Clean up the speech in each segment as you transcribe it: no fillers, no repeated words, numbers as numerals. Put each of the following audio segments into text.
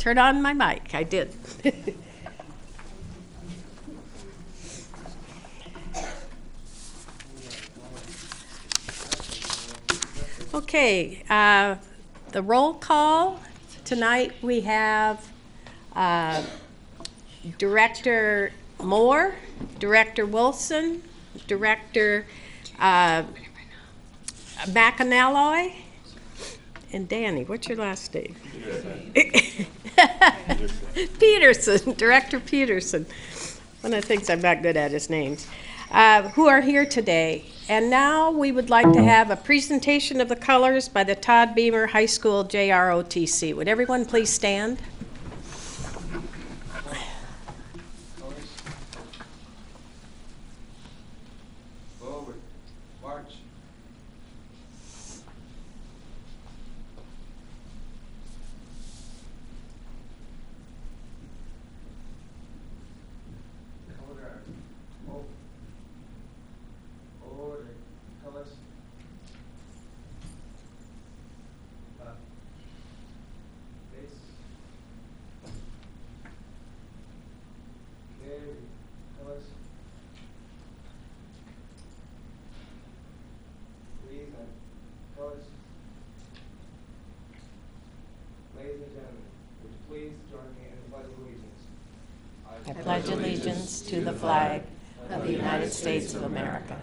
turn on my mic. I did. Okay, the roll call. Tonight we have Director Moore, Director Wilson, Director McAnally, and Danny. What's your last name? Peterson, Director Peterson. One of the things I'm not good at is names. Who are here today. And now we would like to have a presentation of the colors by the Todd Beamer High School JROTC. Would everyone please stand? Forward, march. Order, colors. Face. Carry, colors. Breathe and colors. Ladies and gentlemen, would you please join me in the Pledge of Allegiance? I pledge allegiance to the flag of the United States of America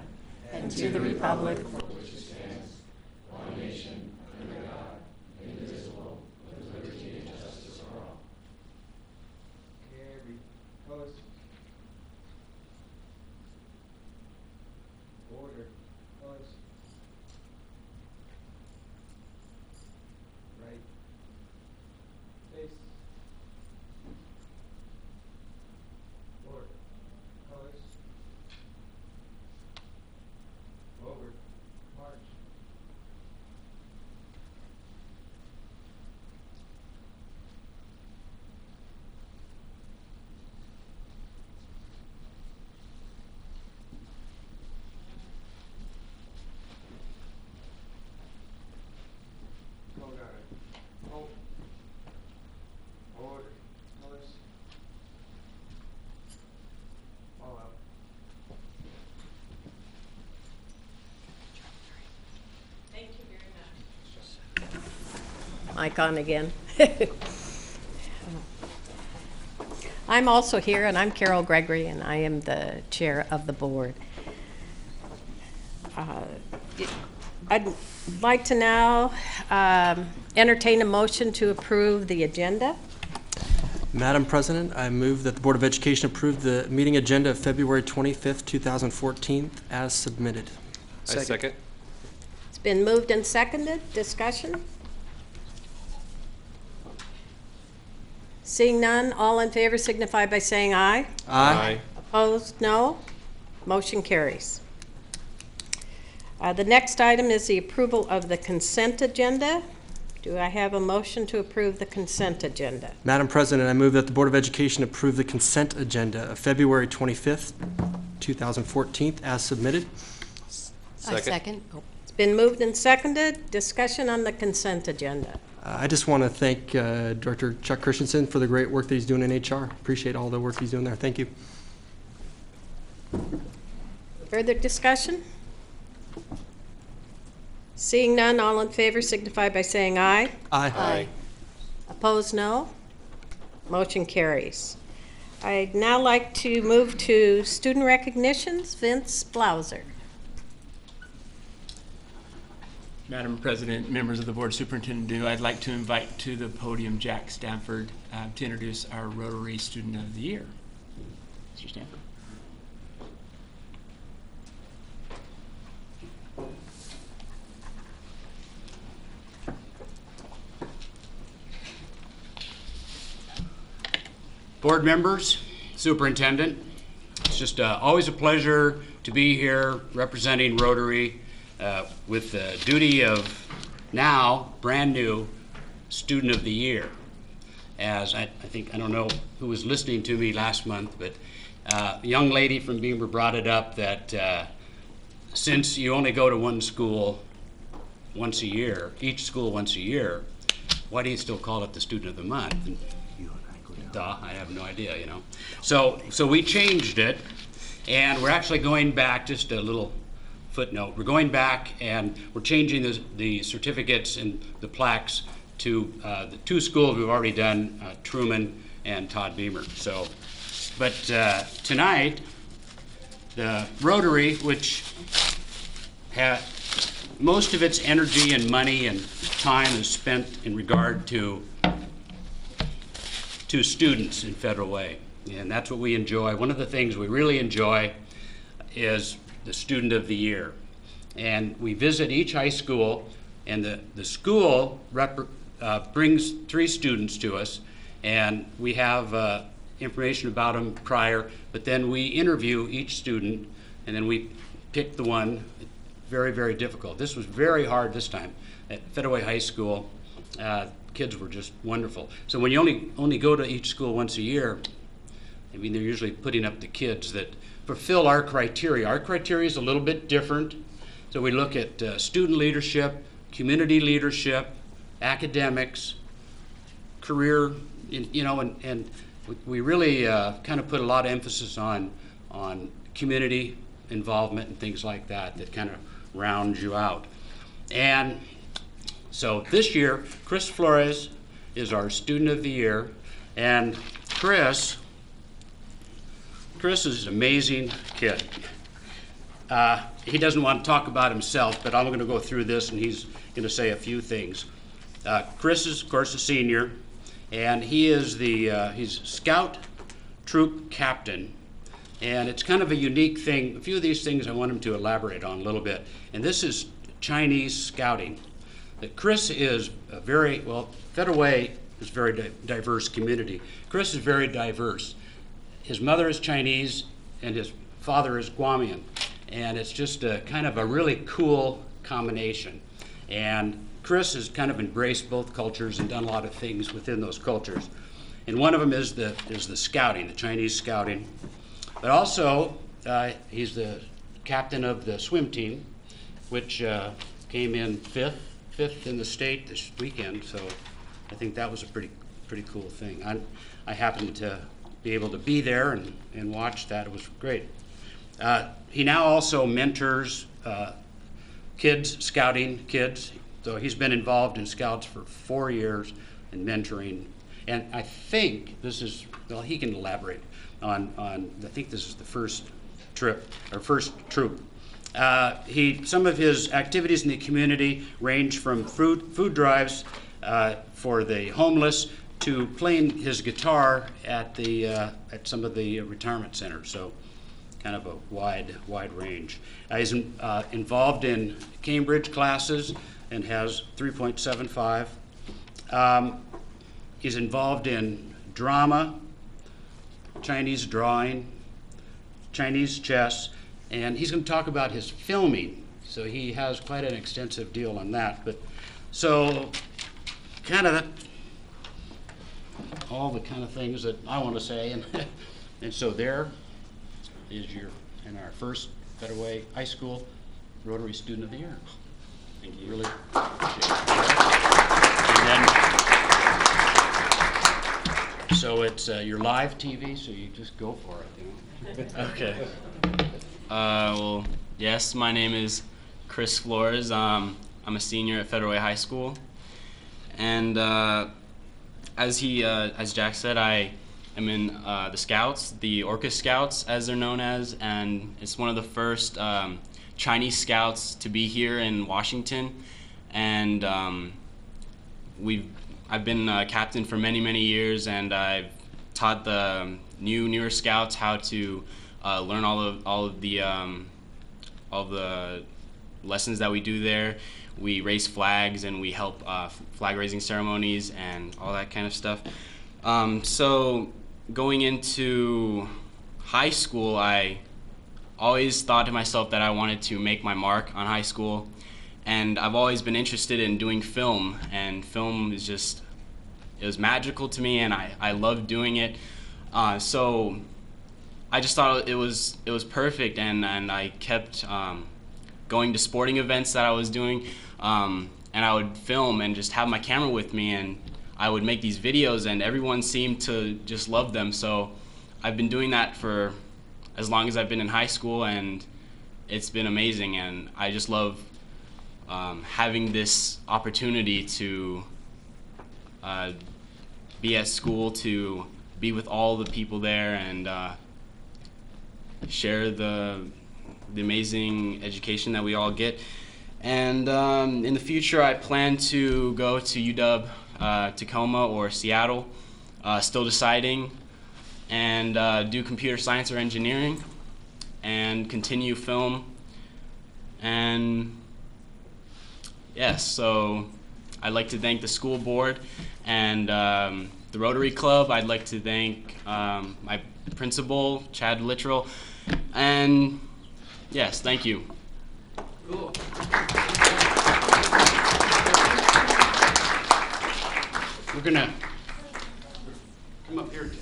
and to the republic for which it stands, one nation, under God, indivisible, with liberty and justice for all. Carry, colors. Order, colors. Right. Face. Order, colors. Forward, march. Hold on. Hold. Order, colors. All out. Thank you very much. Mic on again. I'm also here, and I'm Carol Gregory, and I am the chair of the board. I'd like to now entertain a motion to approve the agenda. Madam President, I move that the Board of Education approve the meeting agenda of February 25th, 2014 as submitted. I second. It's been moved and seconded. Discussion? Seeing none, all in favor signify by saying aye. Aye. Opposed, no. Motion carries. The next item is the approval of the consent agenda. Do I have a motion to approve the consent agenda? Madam President, I move that the Board of Education approve the consent agenda of February 25th, 2014 as submitted. Second. It's been moved and seconded. Discussion on the consent agenda. I just want to thank Director Chuck Christensen for the great work that he's doing in HR. Appreciate all the work he's doing there. Thank you. Further discussion? Seeing none, all in favor signify by saying aye. Aye. Opposed, no. Motion carries. I'd now like to move to student recognitions. Vince Blauser. Madam President, members of the Board, Superintendent, I'd like to invite to the podium Jack Stanford to introduce our Rotary Student of the Year. Mr. Stanford. Board members, Superintendent, it's just always a pleasure to be here representing Rotary with the duty of now brand new Student of the Year. As I don't know who was listening to me last month, but a young lady from Beamer brought it up that since you only go to one school once a year, each school once a year, why do you still call it the Student of the Month? And Duh, I have no idea, you know. So we changed it, and we're actually going back, just a little footnote, we're going back and we're changing the certificates and the plaques to the two schools we've already done, Truman and Todd Beamer. So, but tonight, the Rotary, which most of its energy and money and time is spent in regard to students in Federal Way, and that's what we enjoy. One of the things we really enjoy is the Student of the Year, and we visit each high school, and the school brings 3 students to us, and we have information about them prior, but then we interview each student, and then we pick the one. Very, very difficult. This was very hard this time at Federal Way High School. Kids were just wonderful. So when you only go to each school once a year, I mean, they're usually putting up the kids that fulfill our criteria. Our criteria is a little bit different. So we look at student leadership, community leadership, academics, career, you know, and we really kind of put a lot of emphasis on community involvement and things like that kind of round you out. And so this year, Chris Flores is our Student of the Year, and Chris is an amazing kid. He doesn't want to talk about himself, but I'm going to go through this, and he's going to say a few things. Chris is, of course, a senior, and he is he's Scout Troop Captain. And it's kind of a unique thing. A few of these things I want him to elaborate on a little bit. And this is Chinese scouting. That Chris is a very, well, Federal Way is a very diverse community. Chris is very diverse. His mother is Chinese and his father is Guamian. And it's just a kind of a really cool combination. And Chris has kind of embraced both cultures and done a lot of things within those cultures. And one of them is the scouting, the Chinese scouting. But also, he's the captain of the swim team, which came in fifth in the state this weekend. So I think that was a pretty cool thing. I happened to be able to be there and watch that. It was great. He now also mentors kids, scouting kids. So he's been involved in Scouts for 4 years and mentoring. And I think this is, well, he can elaborate on I think this is the first trip, or first troop. Some of his activities in the community range from food drives for the homeless to playing his guitar at some of the retirement centers. So kind of a wide range. He's involved in Cambridge classes and has 3.75. He's involved in drama, Chinese drawing, Chinese chess, and he's going to talk about his filming. So he has quite an extensive deal on that. But so kind of all the kind of things that I want to say, and so there is our first Federal Way High School Rotary Student of the Year. Thank you. Really appreciate it. And then, so it's your live TV, so you just go for it. You know? Okay. Well, yes, my name is Chris Flores. I'm a senior at Federal Way High School, and as Jack said, I am in the Scouts, the Orca Scouts, as they're known as, and it's one of the first Chinese Scouts to be here in Washington, and I've been captain for many years, and I've taught the newer Scouts how to learn all of the lessons that we do there. We raise flags and we help flag raising ceremonies and all that kind of stuff. So going into high school, I always thought to myself that I wanted to make my mark on high school, and I've always been interested in doing film, and film is just, it was magical to me, and I loved doing it. So I just thought it was perfect, and I kept going to sporting events that I was doing, and I would film and just have my camera with me, and I would make these videos, and everyone seemed to just love them. So I've been doing that for as long as I've been in high school, and it's been amazing. And I just love having this opportunity to be at school, to be with all the people there, and share the amazing education that we all get. And in the future, I plan to go to UW Tacoma or Seattle, still deciding, and do computer science or engineering, and continue film. And yes, so I'd like to thank the school board and the Rotary Club. I'd like to thank my principal, Chad Littrell, and yes, thank you. Cool. We're gonna come up here, Chad.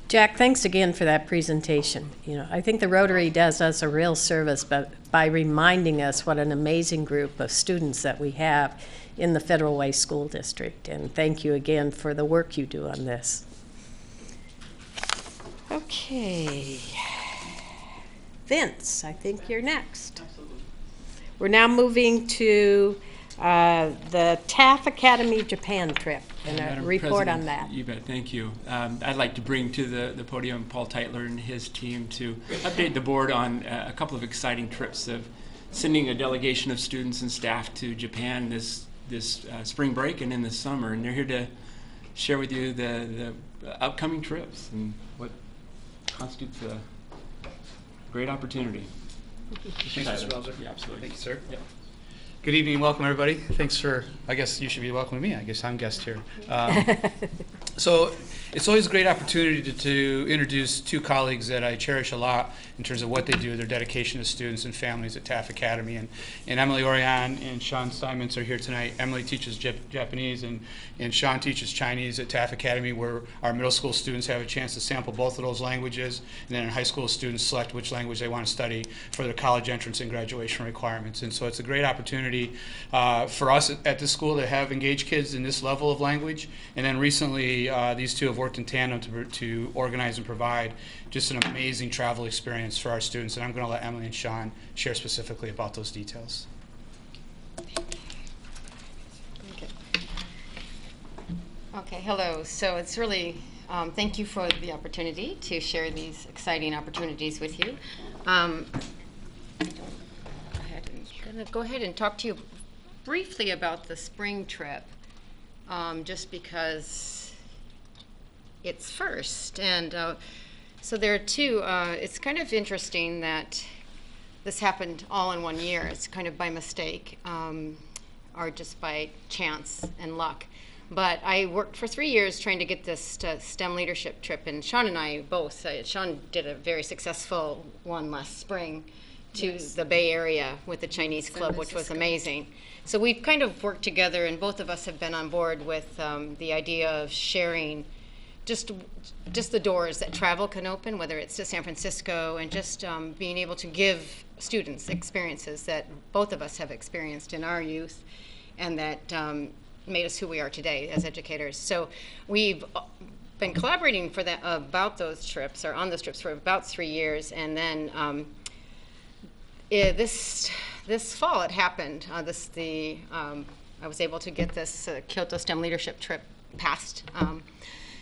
Jack, thanks again for that presentation. I think the Rotary does us a real service by reminding us what an amazing group of students that we have in the Federal Way School District. And thank you again for the work you do on this. Okay. Vince, I think you're next. We're now moving to the TAF Academy Japan trip and a Madam report on President, that. You bet, thank you. I'd like to bring to the podium Paul Teitler and his team to update the board on a couple of exciting trips of sending a delegation of students and staff to Japan this spring break and in the summer. And they're here to share with you the upcoming trips and what constitutes a great opportunity. Thanks, Mr. Welzer. Yeah, absolutely. Thank you, sir. Yep. Good evening, welcome everybody. Thanks for, I guess you should be welcoming me. I guess I'm guest here. So it's always a great opportunity to introduce two colleagues that I cherish a lot in terms of what they do, their dedication to students and families at TAF Academy. And Emily Orion and Sean Simons are here tonight. Emily teaches Japanese and Sean teaches Chinese at TAF Academy, where our middle school students have a chance to sample both of those languages, and then our high school students select which language they want to study for their college entrance and graduation requirements. And so it's a great opportunity for us at this school to have engaged kids in this level of language. And then recently, these two have worked in tandem to organize and provide just an amazing travel experience for our students. And I'm going to let Emily and Sean share specifically about those details. Okay, hello. So it's really, thank you for the opportunity to share these exciting opportunities with you. I'm going to go ahead and talk to you briefly about the spring trip, just because it's first. And so there are two, it's kind of interesting that this happened all in 1 year. It's kind of by mistake, or just by chance and luck. But I worked for 3 years trying to get this STEM leadership trip, and Sean and I both, Sean did a very successful one last spring to the Bay Area with the Chinese Club, which was amazing. So we've kind of worked together, and both of us have been on board with the idea of sharing just the doors that travel can open, whether it's to San Francisco, and just being able to give students experiences that both of us have experienced in our youth, and that made us who we are today as educators. So we've been collaborating for that about those trips, or on those trips, for about 3 years, and then this fall it happened. I was able to get this Kyoto STEM leadership trip passed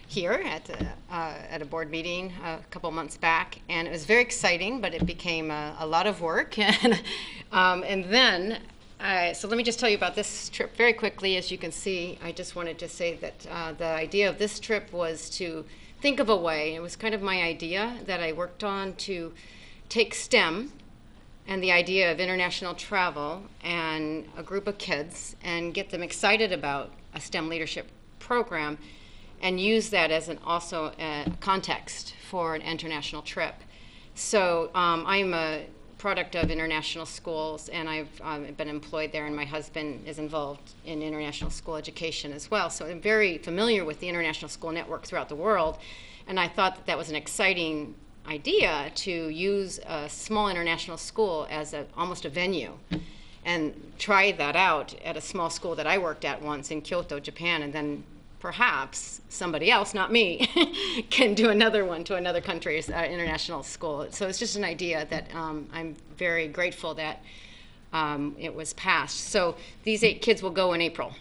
here at a board meeting a couple months back, and it was very exciting, but it became a lot of work. And then, so let me just tell you about this trip very quickly. As you can see, I just wanted to say that the idea of this trip was to think of a way, it was kind of my idea that I worked on, to take STEM and the idea of international travel and a group of kids and get them excited about a STEM leadership program and use that as also a context for an international trip. So I'm a product of international schools, and I've been employed there, and my husband is involved in international school education as well. So I'm very familiar with the international school network throughout the world, and I thought that that was an exciting idea to use a small international school as almost a venue, and try that out at a small school that I worked at once in Kyoto, Japan, and then perhaps somebody else, not me, can do another one to another country's international school. So it's just an idea that I'm very grateful that it was passed. So these 8 kids will go in April,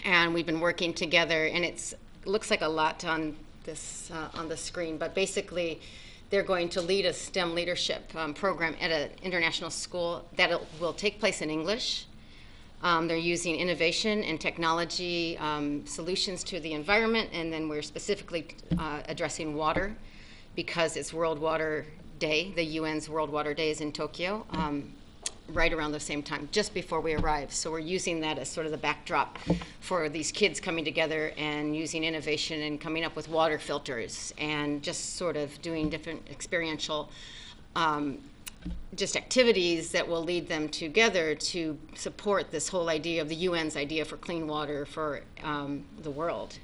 and we've been working together, and it looks like a lot on this on the screen, but basically they're going to lead a STEM leadership program at an international school that will take place in English. They're using innovation and technology solutions to the environment, and then we're specifically addressing water because it's World Water Day. The UN's World Water Day is in Tokyo, right around the same time, just before we arrive. So we're using that as sort of the backdrop for these kids coming together and using innovation and coming up with water filters and just sort of doing different experiential just activities that will lead them together to support this whole idea of the UN's idea for clean water for the world.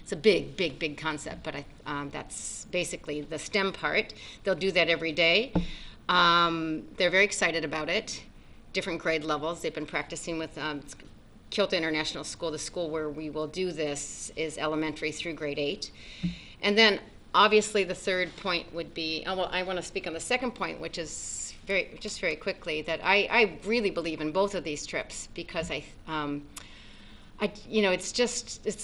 It's a big, big, big concept, but that's basically the STEM part. They'll do that every day. They're very excited about it, different grade levels. They've been practicing with Kyoto International School. The school where we will do this is elementary through grade 8. And then obviously, the third point would be, well, I want to speak on the second point, which is very quickly, that I really believe in both of these trips because it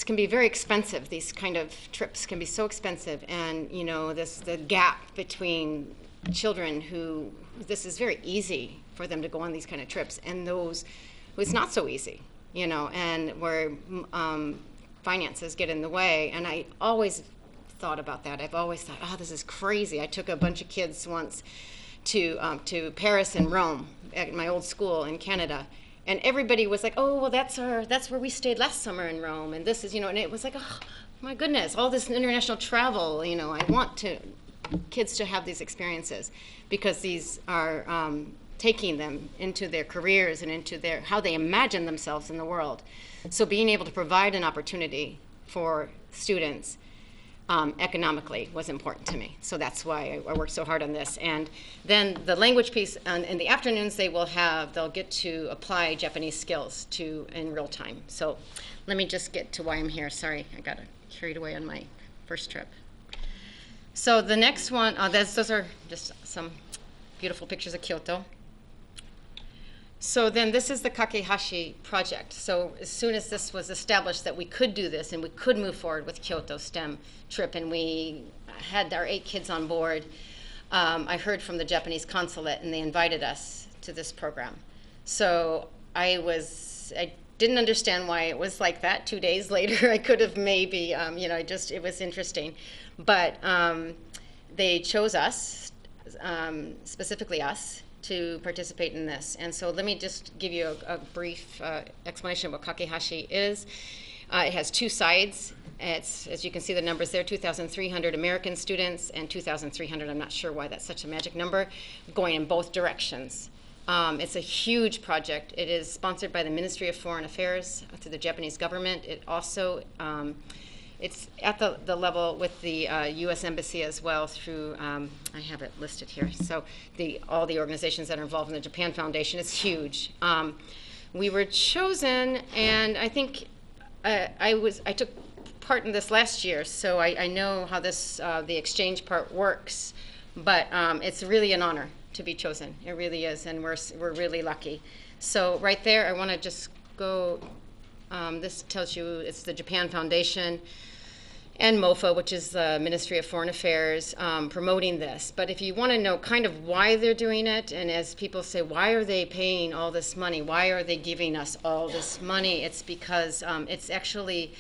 can be very expensive. These kind of trips can be so expensive, and the gap between children who this is very easy for them to go on these kind of trips, and those who it's not so easy, and where finances get in the way. And I always thought about that. I've always thought, oh, this is crazy. I took a bunch of kids once to Paris and Rome at my old school in Canada, and everybody was like, oh, well, that's where we stayed last summer in Rome, and this is, and it was like, oh my goodness, all this international travel. I want kids to have these experiences because these are taking them into their careers and into how they imagine themselves in the world. So being able to provide an opportunity for students economically was important to me. So that's why I worked so hard on this. And then the language piece, in the afternoons they'll get to apply Japanese skills in real time. So let me just get to why I'm here. Sorry, I got carried away on my first trip. So the next one, those are just some beautiful pictures of Kyoto. So then this is the Kakehashi project. So as soon as this was established that we could do this and we could move forward with Kyoto STEM trip, and we had our 8 kids on board, I heard from the Japanese consulate, and they invited us to this program. So I didn't understand why it was like that. 2 days later, I could have maybe, it was interesting. But they chose us, specifically us, to participate in this. And so let me just give you a brief explanation of what Kakehashi is. It has 2 sides. It's, as you can see the numbers there, 2,300 American students and 2,300, I'm not sure why that's such a magic number, going in both directions. It's a huge project. It is sponsored by the Ministry of Foreign Affairs through the Japanese government. It also, it's at the level with the U.S. Embassy as well through, I have it listed here, so all the organizations that are involved in the Japan Foundation. It's huge. We were chosen, and I think I took part in this last year, so I know how this the exchange part works, but it's really an honor to be chosen. It really is, and we're really lucky. So right there, I want to just go, this tells you it's the Japan Foundation. and MOFA, which is the Ministry of Foreign Affairs, promoting this. But if you want to know kind of why they're doing it, and as people say, why are they paying all this money? Why are they giving us all this money? It's because it's actually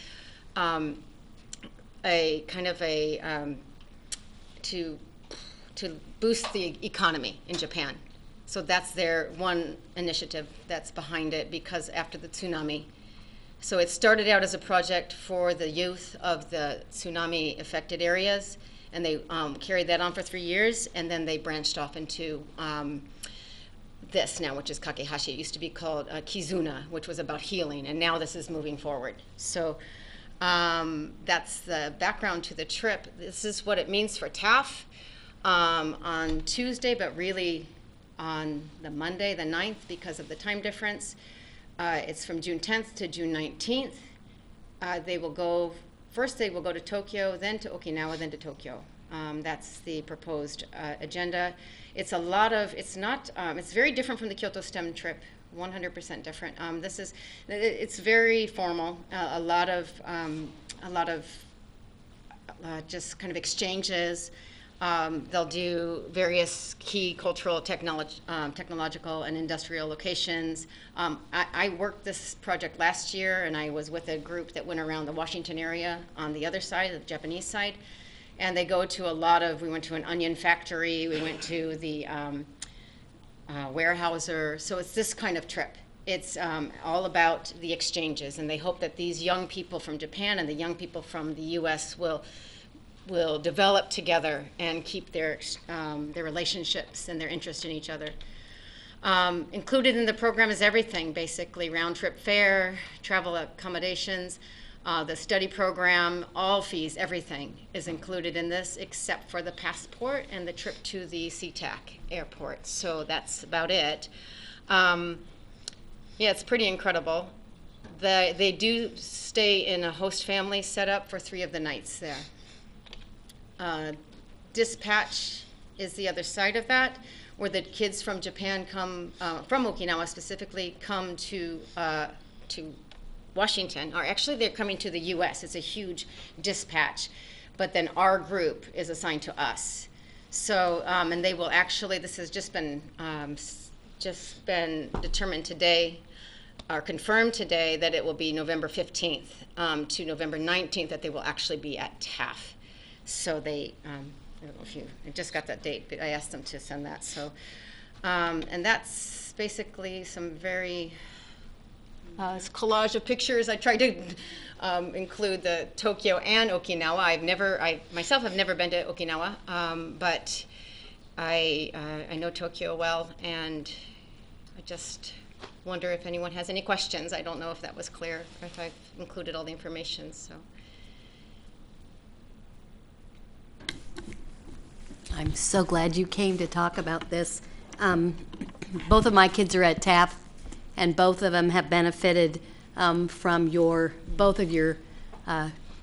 a kind of a to boost the economy in Japan. So that's their one initiative that's behind it, because after the tsunami. So it started out as a project for the youth of the tsunami affected areas, and they carried that on for 3 years, and then they branched off into this now, which is Kakehashi. It used to be called Kizuna, which was about healing, and now this is moving forward. So that's the background to the trip. This is what it means for TAF on Tuesday, but really on the Monday, the 9th, because of the time difference. It's from June 10th to June 19th. They will go to Tokyo, then to Okinawa, then to Tokyo. That's the proposed agenda. It's very different from the Kyoto STEM trip, 100% different. It's very formal, a lot of just kind of exchanges. They'll do various key cultural, technological, and industrial locations. I worked this project last year, and I was with a group that went around the Washington area on the other side, the Japanese side. And they go to we went to an onion factory, we went to the Weyerhaeuser. So it's this kind of trip. It's all about the exchanges, and they hope that these young people from Japan and the young people from the US will develop together and keep their relationships and their interest in each other. Included in the program is everything, basically: round-trip fare, travel accommodations, the study program, all fees, everything is included in this except for the passport and the trip to the SeaTac airport. So that's about it. Yeah, it's pretty incredible. They do stay in a host family setup for 3 of the nights there. Dispatch is the other side of that, where the kids from Japan come, from Okinawa specifically, come to Washington, or actually they're coming to the US. It's a huge dispatch, but then our group is assigned to us. So, and they will actually, this has just been determined today, or confirmed today, that it will be November 15th to November 19th that they will actually be at TAF. So they, I don't know if I just got that date, but I asked them to send that. So, and that's basically some very it's a collage of pictures. I tried to include the Tokyo and Okinawa. I myself have never been to Okinawa, but I know Tokyo well, and I just wonder if anyone has any questions. I don't know if that was clear, or if I've included all the information. So. I'm so glad you came to talk about this. Both of my kids are at TAF, and both of them have benefited from both of your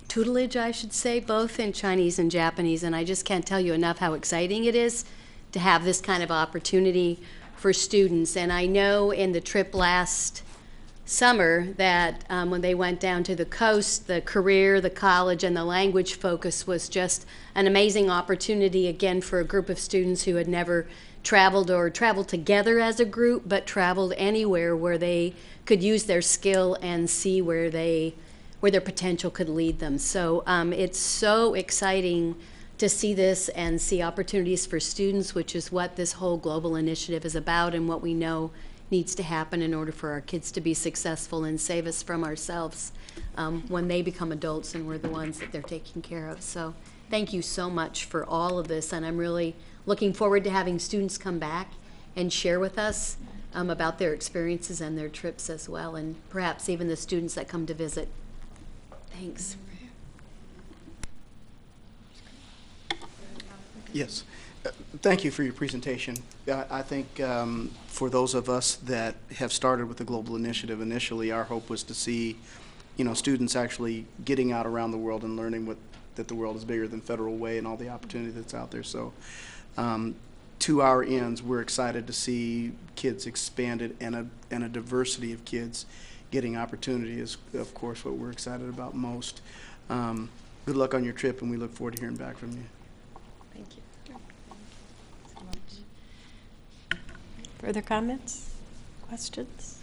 tutelage, I should say, both in Chinese and Japanese. And I just can't tell you enough how exciting it is to have this kind of opportunity for students. And I know in the trip last summer that when they went down to the coast, the career, the college, and the language focus was just an amazing opportunity, again, for a group of students who had never traveled or traveled together as a group, but traveled anywhere where they could use their skill and see where their potential could lead them. So it's so exciting to see this and see opportunities for students, which is what this whole global initiative is about, and what we know needs to happen in order for our kids to be successful and save us from ourselves when they become adults and we're the ones that they're taking care of. So thank you so much for all of this, and I'm really looking forward to having students come back and share with us about their experiences and their trips as well, and perhaps even the students that come to visit. Thanks. Yes. Thank you for your presentation. I think for those of us that have started with the Global Initiative initially, our hope was to see, students actually getting out around the world and learning that the world is bigger than Federal Way and all the opportunity that's out there. So to our ends, we're excited to see kids expanded and a diversity of kids getting opportunity is, of course, what we're excited about most. good luck on your trip, and we look forward to hearing back from you. Thank you. Further comments, questions?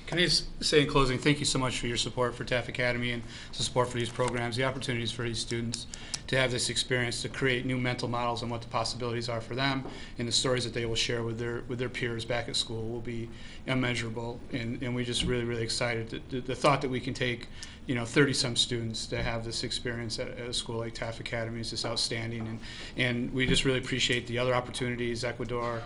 Can I just say in closing, thank you so much for your support for Taft Academy and the support for these programs, the opportunities for these students to have this experience, to create new mental models on what the possibilities are for them, and the stories that they will share with their peers back at school will be immeasurable. And we're just really, really excited. The thought that we can take, 30-some students to have this experience at a school like Taft Academy is just outstanding. And we just really appreciate the other opportunities, Ecuador,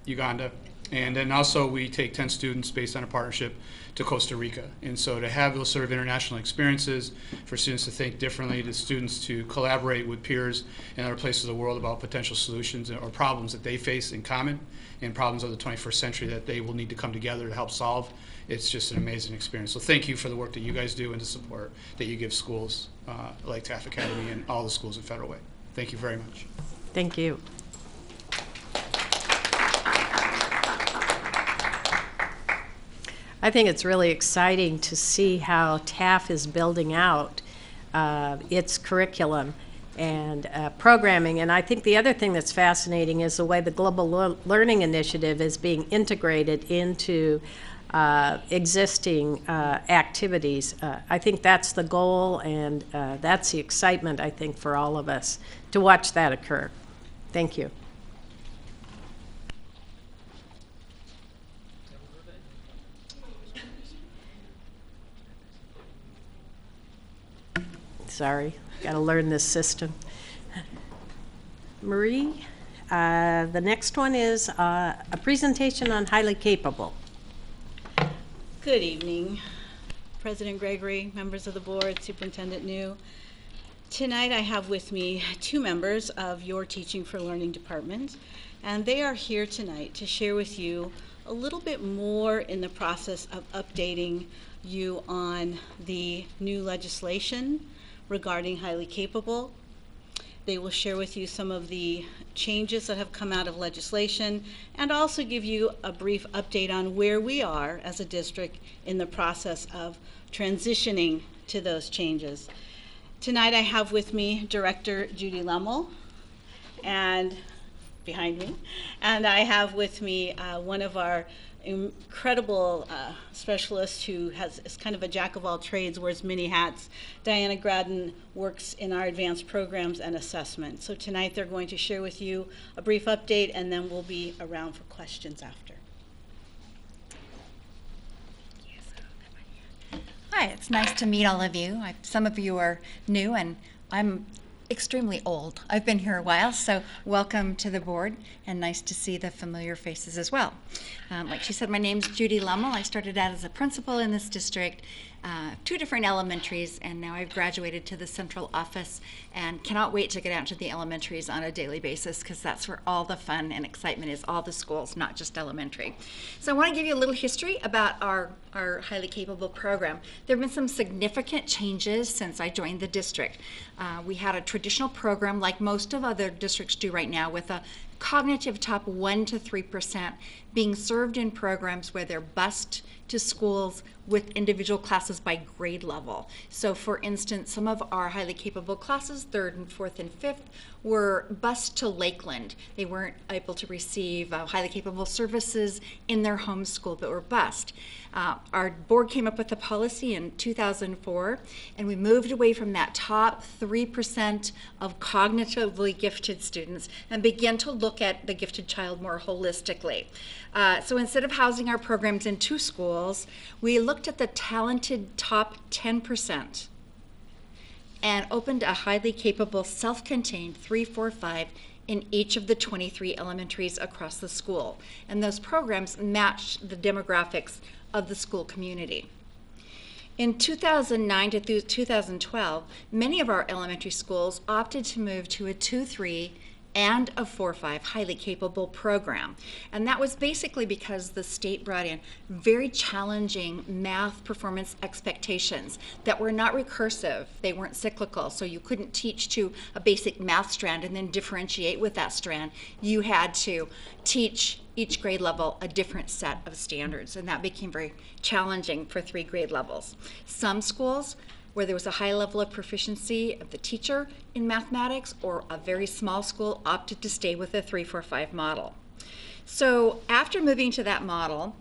Uganda. And then also we take 10 students based on a partnership to Costa Rica. And so to have those sort of international experiences, for students to think differently, to students to collaborate with peers in other places of the world about potential solutions or problems that they face in common and problems of the 21st century that they will need to come together to help solve, it's just an amazing experience. So thank you for the work that you guys do and the support that you give schools like Taft Academy and all the schools in Federal Way. Thank you very much. Thank you. I think it's really exciting to see how TAF is building out its curriculum and programming. And I think the other thing that's fascinating is the way the Global Learning Initiative is being integrated into existing activities. I think that's the goal, and that's the excitement, I think, for all of us to watch that occur. Thank you. Sorry, got to learn this system. Marie, the next one is a presentation on highly capable. Good evening, President Gregory, members of the board, Superintendent New. Tonight I have with me two members of your Teaching for Learning department, and they are here tonight to share with you a little bit more in the process of updating you on the new legislation regarding highly capable. They will share with you some of the changes that have come out of legislation and also give you a brief update on where we are as a district in the process of transitioning to those changes. Tonight I have with me Director Judy Lemmel, and behind me, and I have with me one of our incredible specialist who is kind of a jack of all trades, wears many hats. Diana Gradden works in our advanced programs and assessment. So tonight they're going to share with you a brief update, and then we'll be around for questions after. Hi, it's nice to meet all of you. Some of you are new, and I'm extremely old. I've been here a while, so welcome to the board, and nice to see the familiar faces as well. Like she said, my name's Judy Lemmel. I started out as a principal in this district, 2 different elementaries, and now I've graduated to the central office and cannot wait to get out to the elementaries on a daily basis, because that's where all the fun and excitement is, all the schools, not just elementary. So I want to give you a little history about our highly capable program. There have been some significant changes since I joined the district. We had a traditional program like most of other districts do right now, with a cognitive top 1 to 3% being served in programs where they're bused to schools with individual classes by grade level. So for instance, some of our highly capable classes, 3rd and 4th and 5th, were bused to Lakeland. They weren't able to receive highly capable services in their home school, but were bused. Our board came up with a policy in 2004, and we moved away from that top 3% of cognitively gifted students and began to look at the gifted child more holistically. So instead of housing our programs in 2 schools, we looked at the talented top 10% and opened a highly capable, self-contained 3, 4, 5 in each of the 23 elementaries across the school. And those programs matched the demographics of the school community. In 2009 to 2012, many of our elementary schools opted to move to a 2-3 and a 4-5 highly capable program. And that was basically because the state brought in very challenging math performance expectations that were not recursive, they weren't cyclical, so you couldn't teach to a basic math strand and then differentiate with that strand. You had to teach each grade level a different set of standards, and that became very challenging for 3 grade levels. Some schools where there was a high level of proficiency of the teacher in mathematics, or a very small school opted to stay with the 3-4-5 model. So after moving to that model,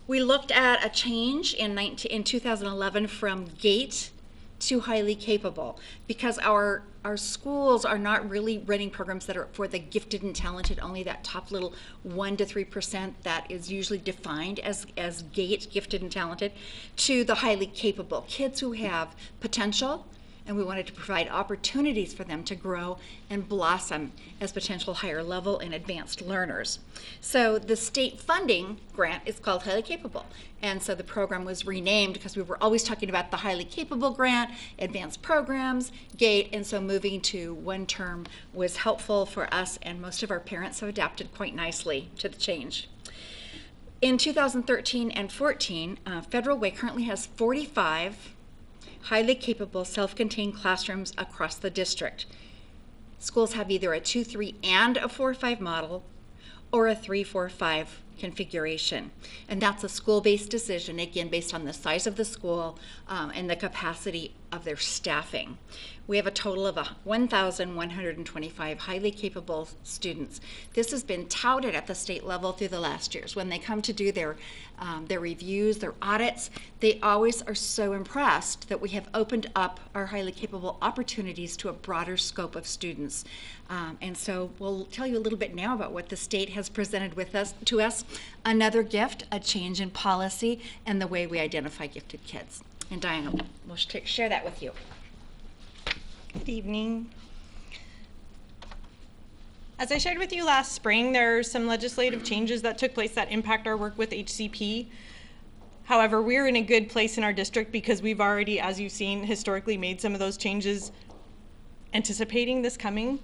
we looked at a change in 2011 from GATE to highly capable, because our schools are not really running programs that are for the gifted and talented, only that top little 1 to 3% that is usually defined as GATE, gifted and talented, to the highly capable kids who have potential, and we wanted to provide opportunities for them to grow and blossom as potential higher level and advanced learners. So the state funding grant is called Highly Capable. And so the program was renamed because we were always talking about the Highly Capable grant, advanced programs, GATE, and so moving to one term was helpful for us, and most of our parents have adapted quite nicely to the change. In 2013 and 14, Federal Way currently has 45 highly capable self-contained classrooms across the district. Schools have either a 2-3 and a 4-5 model, or a 3-4-5 configuration. And that's a school-based decision, again, based on the size of the school and the capacity of their staffing. We have a total of 1,125 highly capable students. This has been touted at the state level through the last years. When they come to do their reviews, their audits, they always are so impressed that we have opened up our highly capable opportunities to a broader scope of students. And so we'll tell you a little bit now about what the state has presented to us, another gift, a change in policy, and the way we identify gifted kids. And Diana will share that with you. Good evening. As I shared with you last spring, there are some legislative changes that took place that impact our work with HCP. However, we're in a good place in our district because we've already, as you've seen, historically made some of those changes anticipating this coming.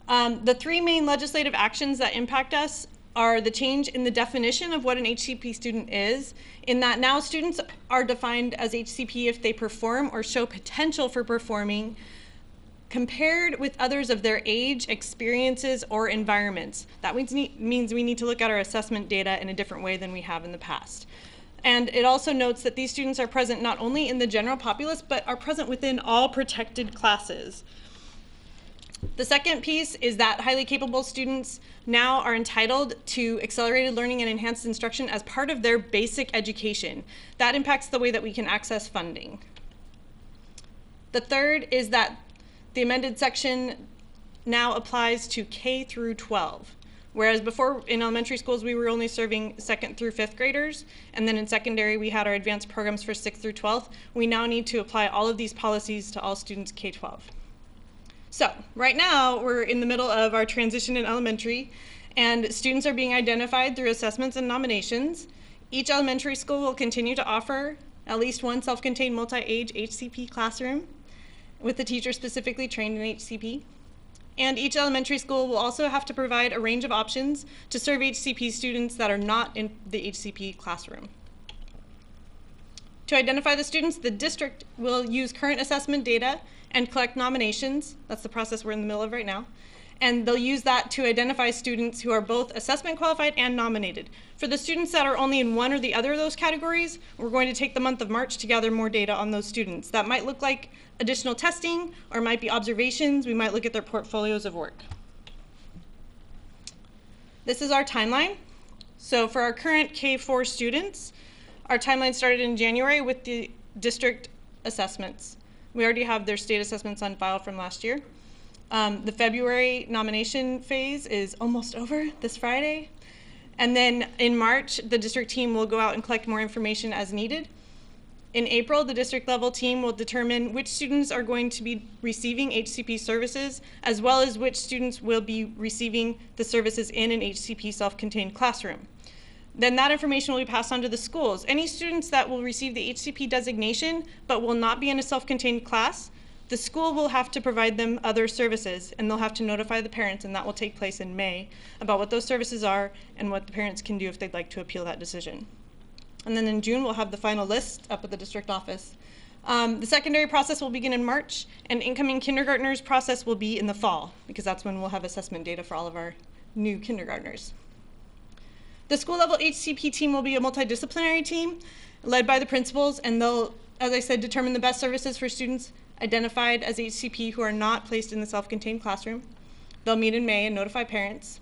The 3 main legislative actions that impact us are the change in the definition of what an HCP student is, in that now students are defined as HCP if they perform or show potential for performing compared with others of their age, experiences, or environments. That means we need to look at our assessment data in a different way than we have in the past. And it also notes that these students are present not only in the general populace, but are present within all protected classes. The second piece is that highly capable students now are entitled to accelerated learning and enhanced instruction as part of their basic education. That impacts the way that we can access funding. The third is that the amended section now applies to K through 12, whereas before in elementary schools we were only serving 2nd through 5th graders, and then in secondary we had our advanced programs for 6th through 12th. We now need to apply all of these policies to all students K-12. So right now we're in the middle of our transition in elementary, and students are being identified through assessments and nominations. Each elementary school will continue to offer at least one self-contained multi-age HCP classroom with the teacher specifically trained in HCP. And each elementary school will also have to provide a range of options to serve HCP students that are not in the HCP classroom. To identify the students, the district will use current assessment data and collect nominations. That's the process we're in the middle of right now. And they'll use that to identify students who are both assessment qualified and nominated. For the students that are only in one or the other of those categories, we're going to take the month of March to gather more data on those students. That might look like additional testing, or might be observations. We might look at their portfolios of work. This is our timeline. So for our current K-4 students, our timeline started in January with the district assessments. We already have their state assessments on file from last year. The February nomination phase is almost over this Friday. And then in March, the district team will go out and collect more information as needed. In April, the district level team will determine which students are going to be receiving HCP services, as well as which students will be receiving the services in an HCP self-contained classroom. Then that information will be passed on to the schools. Any students that will receive the HCP designation but will not be in a self-contained class, the school will have to provide them other services, and they'll have to notify the parents, and that will take place in May, about what those services are and what the parents can do if they'd like to appeal that decision. And then in June, we'll have the final list up at the district office. The secondary process will begin in March, and incoming kindergartners process will be in the fall, because that's when we'll have assessment data for all of our new kindergartners. The school level HCP team will be a multidisciplinary team led by the principals, and they'll, as I said, determine the best services for students identified as HCP who are not placed in the self-contained classroom. They'll meet in May and notify parents.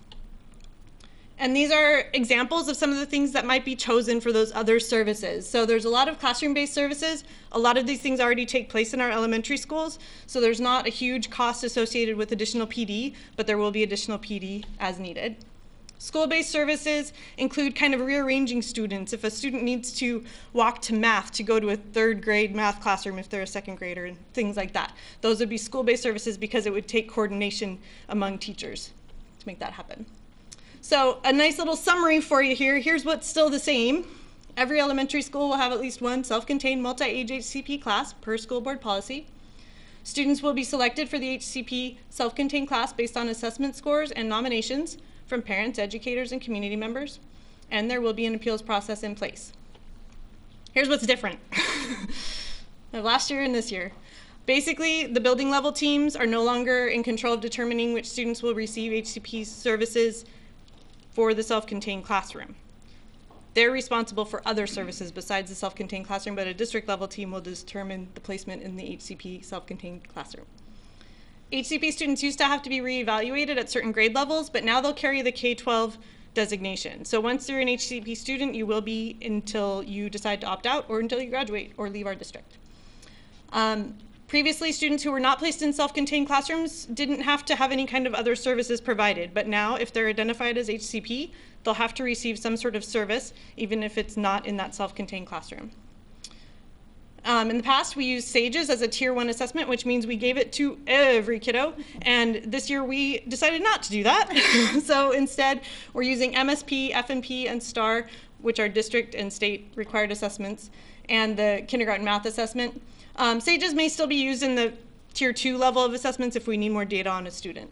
And these are examples of some of the things that might be chosen for those other services. So there's a lot of classroom-based services. A lot of these things already take place in our elementary schools, so there's not a huge cost associated with additional PD, but there will be additional PD as needed. School-based services include kind of rearranging students. If a student needs to walk to math to go to a third grade math classroom if they're a second grader and things like that. Those would be school-based services because it would take coordination among teachers to make that happen. So a nice little summary for you here. Here's what's still the same. Every elementary school will have at least one self-contained multi-age HCP class per school board policy. Students will be selected for the HCP self-contained class based on assessment scores and nominations from parents, educators, and community members, and there will be an appeals process in place. Here's what's different last year and this year. Basically, the building level teams are no longer in control of determining which students will receive HCP services for the self-contained classroom. They're responsible for other services besides the self-contained classroom, but a district level team will determine the placement in the HCP self-contained classroom. HCP students used to have to be reevaluated at certain grade levels, but now they'll carry the K-12 designation. So once you're an HCP student, you will be until you decide to opt out or until you graduate or leave our district. Previously, students who were not placed in self-contained classrooms didn't have to have any kind of other services provided, but now if they're identified as HCP, they'll have to receive some sort of service, even if it's not in that self-contained classroom. In the past, we used SAGES as a Tier 1 assessment, which means we gave it to every kiddo, and this year we decided not to do that. So instead, we're using MSP, FNP, and STAR, which are district and state required assessments, and the kindergarten math assessment. SAGES may still be used in the Tier 2 level of assessments if we need more data on a student.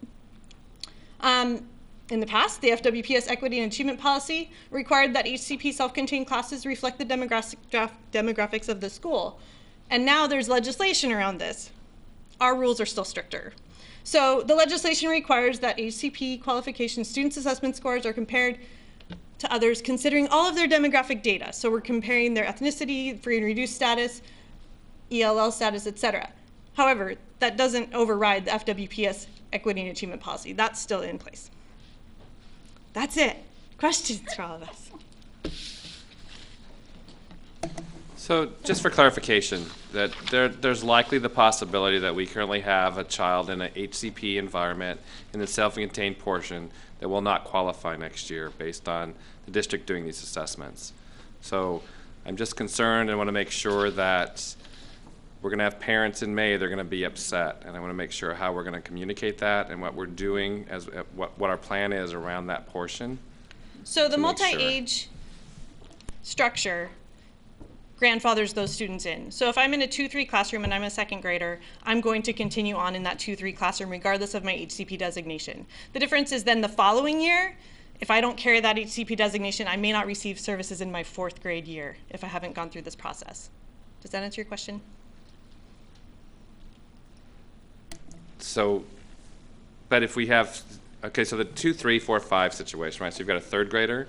In the past, the FWPS Equity and Achievement Policy required that HCP self-contained classes reflect the demographics of the school. And now there's legislation around this. Our rules are still stricter. So the legislation requires that HCP qualification students' assessment scores are compared to others considering all of their demographic data. So we're comparing their ethnicity, free and reduced status, ELL status, etc. However, that doesn't override the FWPS Equity and Achievement Policy. That's still in place. That's it. Questions for all of us? So just for clarification, that there's likely the possibility that we currently have a child in an HCP environment in the self-contained portion that will not qualify next year based on the district doing these assessments. So I'm just concerned and want to make sure that we're going to have parents in May, they're going to be upset, and I want to make sure how we're going to communicate that and what we're doing, as what our plan is around that portion. So the multi-age structure grandfathers those students in. So if I'm in a 2-3 classroom and I'm a second grader, I'm going to continue on in that 2-3 classroom regardless of my HCP designation. The difference is then the following year, if I don't carry that HCP designation, I may not receive services in my 4th grade year if I haven't gone through this process. Does that answer your question? So, but if we have, okay, so the 2, 3, 4, 5 situation, right? So you've got a 3rd grader,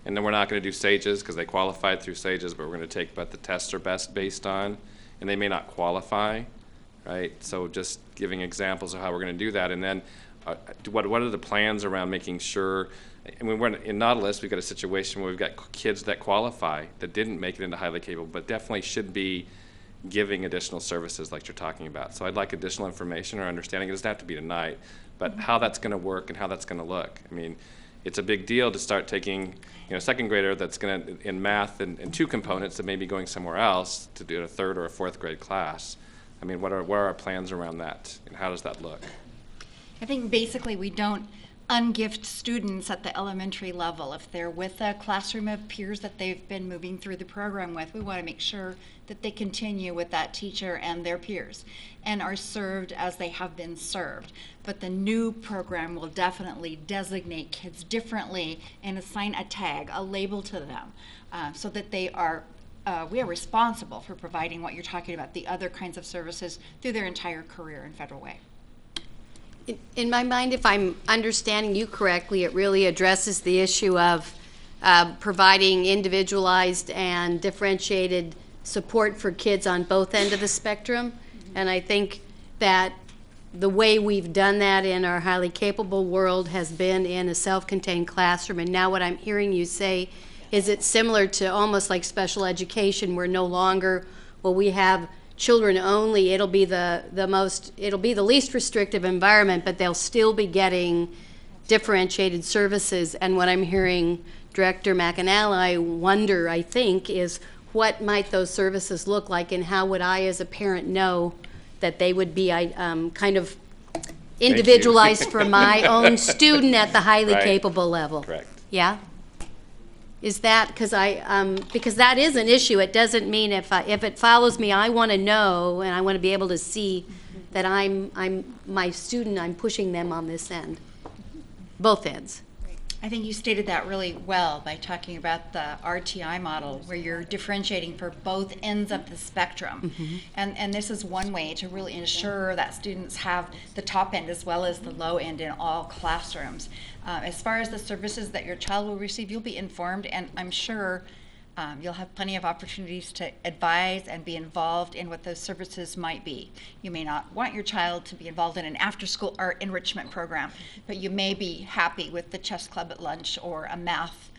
and then we're not going to do SAGES because they qualified through SAGES, but we're going to take what the tests are best based on, and they may not qualify, right? So just giving examples of how we're going to do that, and then what are the plans around making sure? I mean, we're in Nautilus, we've got a situation where we've got kids that qualify that didn't make it into highly capable, but definitely should be giving additional services like you're talking about. So I'd like additional information or understanding. It doesn't have to be tonight, but how that's going to work and how that's going to look. I mean, it's a big deal to start taking, a second grader that's going to, in math and 2 components that may be going somewhere else to do a 3rd or a 4th grade class. I mean, what are our plans around that and how does that look? I think basically we don't ungift students at the elementary level. If they're with a classroom of peers that they've been moving through the program with, we want to make sure that they continue with that teacher and their peers and are served as they have been served. But the new program will definitely designate kids differently and assign a tag, a label to them, so that we are responsible for providing what you're talking about, the other kinds of services through their entire career in Federal Way. In my mind, if I'm understanding you correctly, it really addresses the issue of providing individualized and differentiated support for kids on both ends of the spectrum. And I think that the way we've done that in our highly capable world has been in a self-contained classroom. And now what I'm hearing you say is it's similar to almost like special education, where no longer will we have children only. It'll be the least restrictive environment, but they'll still be getting differentiated services. And what I'm hearing Director McAnally wonder, I think, is what might those services look like, and how would I as a parent know that they would be kind of individualized for my own student at the highly capable level? Correct. Yeah? Is that, because that is an issue. It doesn't mean if it follows me, I want to know, and I want to be able to see that my student, I'm pushing them on this end, both ends. I think you stated that really well by talking about the RTI model, where you're differentiating for both ends of the spectrum. Mm-hmm. And this is one way to really ensure that students have the top end as well as the low end in all classrooms. As far as the services that your child will receive, you'll be informed, and I'm sure you'll have plenty of opportunities to advise and be involved in what those services might be. You may not want your child to be involved in an after-school art enrichment program, but you may be happy with the chess club at lunch or a math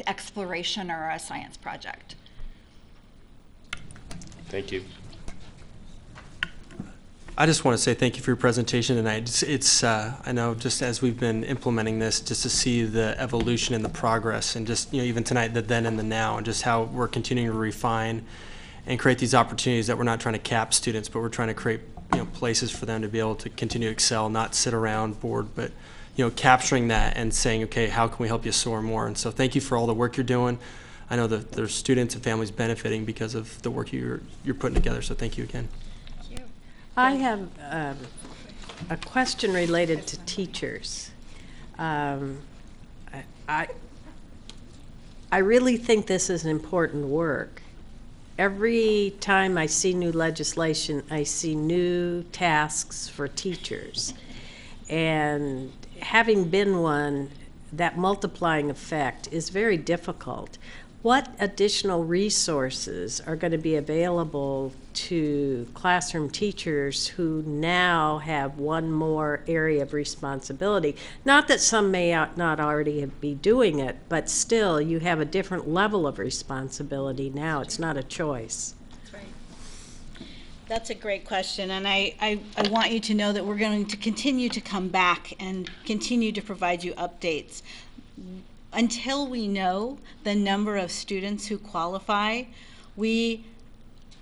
exploration or a science project. Thank you. I just want to say thank you for your presentation tonight. I know just as we've been implementing this, just to see the evolution and the progress, and just even tonight, the then and the now, and just how we're continuing to refine and create these opportunities that we're not trying to cap students, but we're trying to create places for them to be able to continue to excel, not sit around bored, but capturing that and saying, okay, how can we help you soar more? And so thank you for all the work you're doing. I know that there's students and families benefiting because of the work you're putting together. So thank you again. I have a question related to teachers. I really think this is important work. Every time I see new legislation, I see new tasks for teachers. And having been one, that multiplying effect is very difficult. What additional resources are going to be available to classroom teachers who now have one more area of responsibility? Not that some may not already be doing it, but still you have a different level of responsibility now. It's not a choice. That's right. That's a great question, and I want you to know that we're going to continue to come back and continue to provide you updates. Until we know the number of students who qualify, we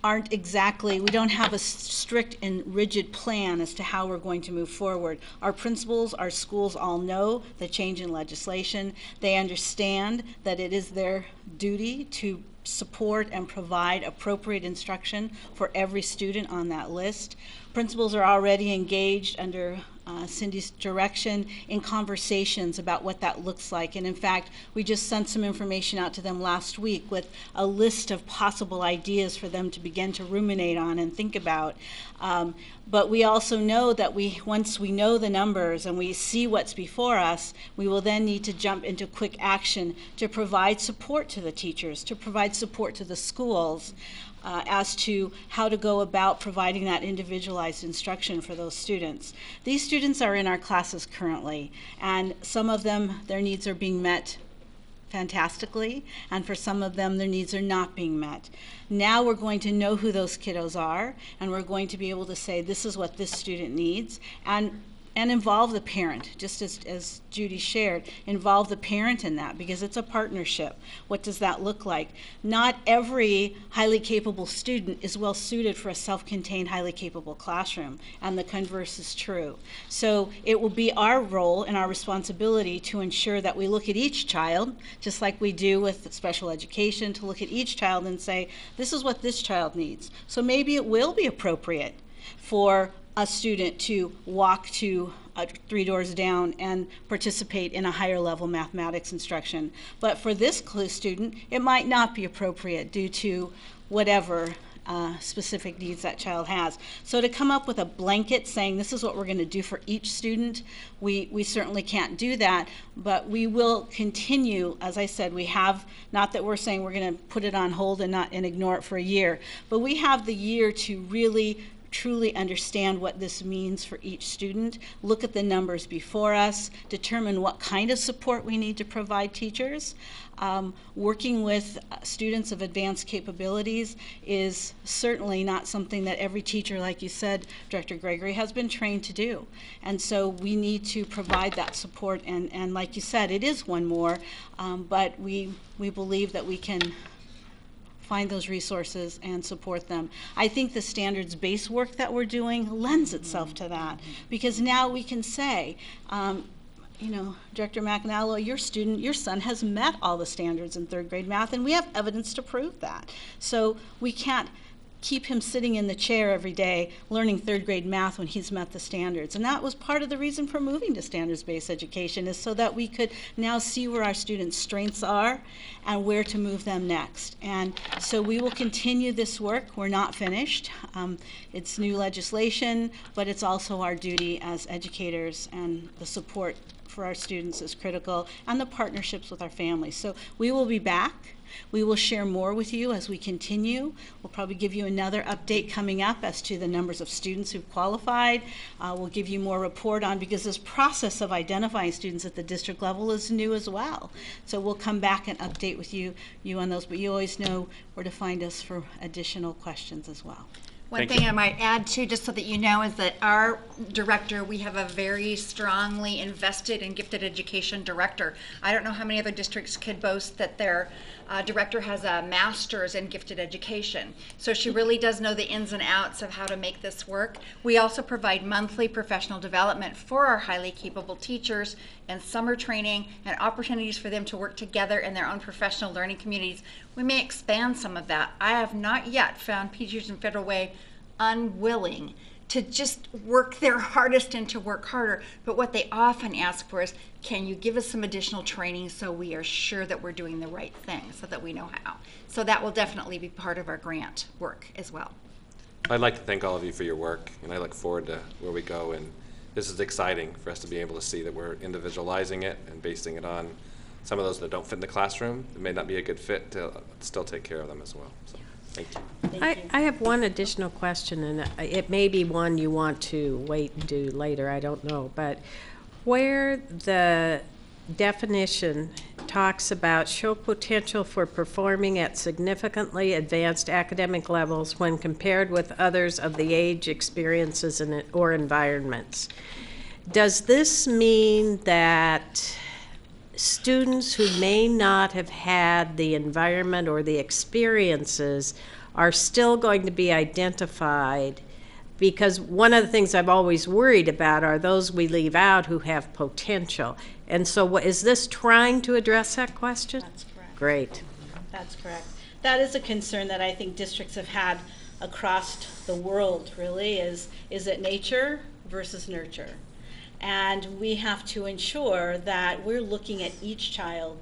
don't have a strict and rigid plan as to how we're going to move forward. Our principals, our schools all know the change in legislation. They understand that it is their duty to support and provide appropriate instruction for every student on that list. Principals are already engaged under Cindy's direction in conversations about what that looks like. And in fact, we just sent some information out to them last week with a list of possible ideas for them to begin to ruminate on and think about. But we also know that once we know the numbers and we see what's before us, we will then need to jump into quick action to provide support to the teachers, to provide support to the schools, as to how to go about providing that individualized instruction for those students. These students are in our classes currently, and some of them, their needs are being met fantastically, and for some of them, their needs are not being met. Now we're going to know who those kiddos are, and we're going to be able to say, this is what this student needs, and and involve the parent, just as Judy shared, involve the parent in that, because it's a partnership. What does that look like? Not every highly capable student is well suited for a self-contained, highly capable classroom, and the converse is true. So it will be our role and our responsibility to ensure that we look at each child, just like we do with special education, to look at each child and say, this is what this child needs. So maybe it will be appropriate for a student to walk to 3 doors down and participate in a higher level mathematics instruction. But for this student, it might not be appropriate due to whatever specific needs that child has. So to come up with a blanket saying this is what we're going to do for each student, we certainly can't do that, but we will continue. As I said, we have, not that we're saying we're going to put it on hold and ignore it for a year, but we have the year to really truly understand what this means for each student, look at the numbers before us, determine what kind of support we need to provide teachers. Working with students of advanced capabilities is certainly not something that every teacher, like you said, Director Gregory, has been trained to do. And so we need to provide that support, and like you said, it is one more, but we believe that we can find those resources and support them. I think the standards-based work that we're doing lends itself to that, because now we can say, you know, Director McAnally, your son has met all the standards in 3rd grade math, and we have evidence to prove that. So we can't keep him sitting in the chair every day learning 3rd grade math when he's met the standards. And that was part of the reason for moving to standards-based education, is so that we could now see where our students' strengths are and where to move them next. And so we will continue this work. We're not finished. It's new legislation, but it's also our duty as educators, and the support for our students is critical, and the partnerships with our families. So we will be back. We will share more with you as we continue. We'll probably give you another update coming up as to the numbers of students who've qualified. We'll give you more report on, because this process of identifying students at the district level is new as well. So we'll come back and update with you on those, but you always know where to find us for additional questions as well. One thing I might add too, just so that you know, is that our director, we have a very strongly invested in gifted education director. I don't know how many other districts could boast that their director has a master's in gifted education. So she really does know the ins and outs of how to make this work. We also provide monthly professional development for our highly capable teachers, and summer training and opportunities for them to work together in their own professional learning communities. We may expand some of that. I have not yet found Teachers in Federal Way unwilling to just work their hardest and to work harder, but what they often ask for is, can you give us some additional training so we are sure that we're doing the right thing, so that we know how. So that will definitely be part of our grant work as well. I'd like to thank all of you for your work, and I look forward to where we go. And this is exciting for us to be able to see that we're individualizing it and basing it on some of those that don't fit in the classroom. It may not be a good fit to still take care of them as well. So, thank you. I have one additional question, and it may be one you want to wait and do later, I don't know, but where the definition talks about show potential for performing at significantly advanced academic levels when compared with others of the age, experiences, or environments. Does this mean that students who may not have had the environment or the experiences are still going to be identified? Because one of the things I've always worried about are those we leave out who have potential. And so is this trying to address that question? That's correct. Great. That's correct. That is a concern that I think districts have had across the world, really, is it nature versus nurture? And we have to ensure that we're looking at each child,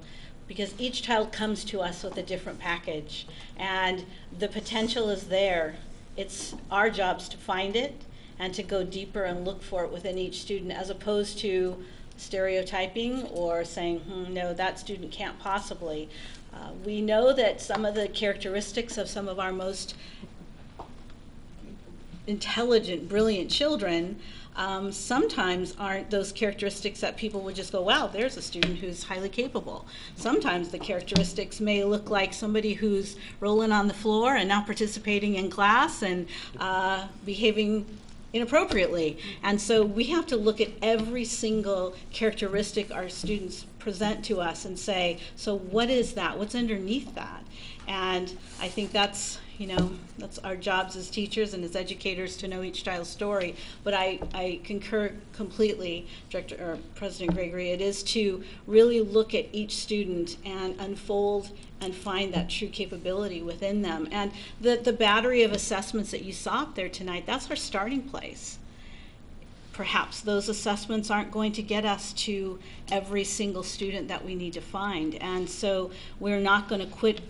because each child comes to us with a different package, and the potential is there. It's our jobs to find it and to go deeper and look for it within each student, as opposed to stereotyping or saying, no, that student can't possibly. We know that some of the characteristics of some of our most intelligent, brilliant children sometimes aren't those characteristics that people would just go, wow, there's a student who's highly capable. Sometimes the characteristics may look like somebody who's rolling on the floor and not participating in class and behaving inappropriately. And so we have to look at every single characteristic our students present to us and say, so what is that? What's underneath that? And I think that's, that's our jobs as teachers and as educators to know each child's story. But I concur completely, President Gregory. It is to really look at each student and unfold and find that true capability within them. And the battery of assessments that you saw up there tonight, that's our starting place. Perhaps those assessments aren't going to get us to every single student that we need to find. And so we're not going to quit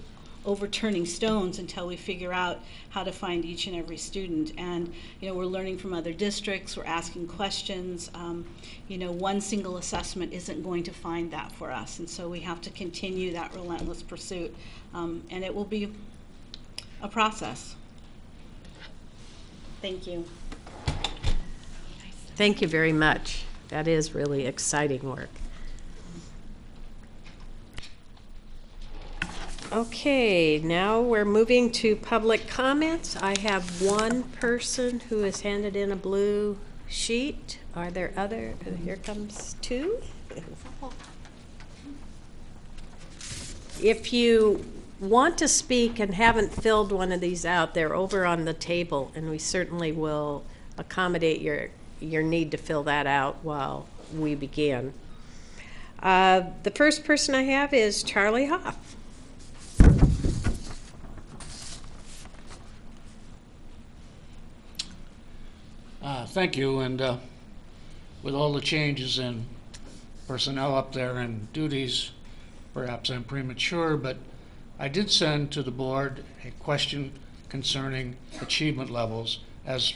overturning stones until we figure out how to find each and every student. And we're learning from other districts, we're asking questions. One single assessment isn't going to find that for us, and so we have to continue that relentless pursuit, and it will be a process. Thank you. Thank you very much. That is really exciting work. Okay, now we're moving to public comments. I have one person who has handed in a blue sheet. Are there other? Here comes two. If you want to speak and haven't filled one of these out, they're over on the table, and we certainly will accommodate your need to fill that out while we begin. The first person I have is Charlie Hoff. Thank you, and with all the changes in personnel up there and duties, perhaps I'm premature, but I did send to the board a question concerning achievement levels as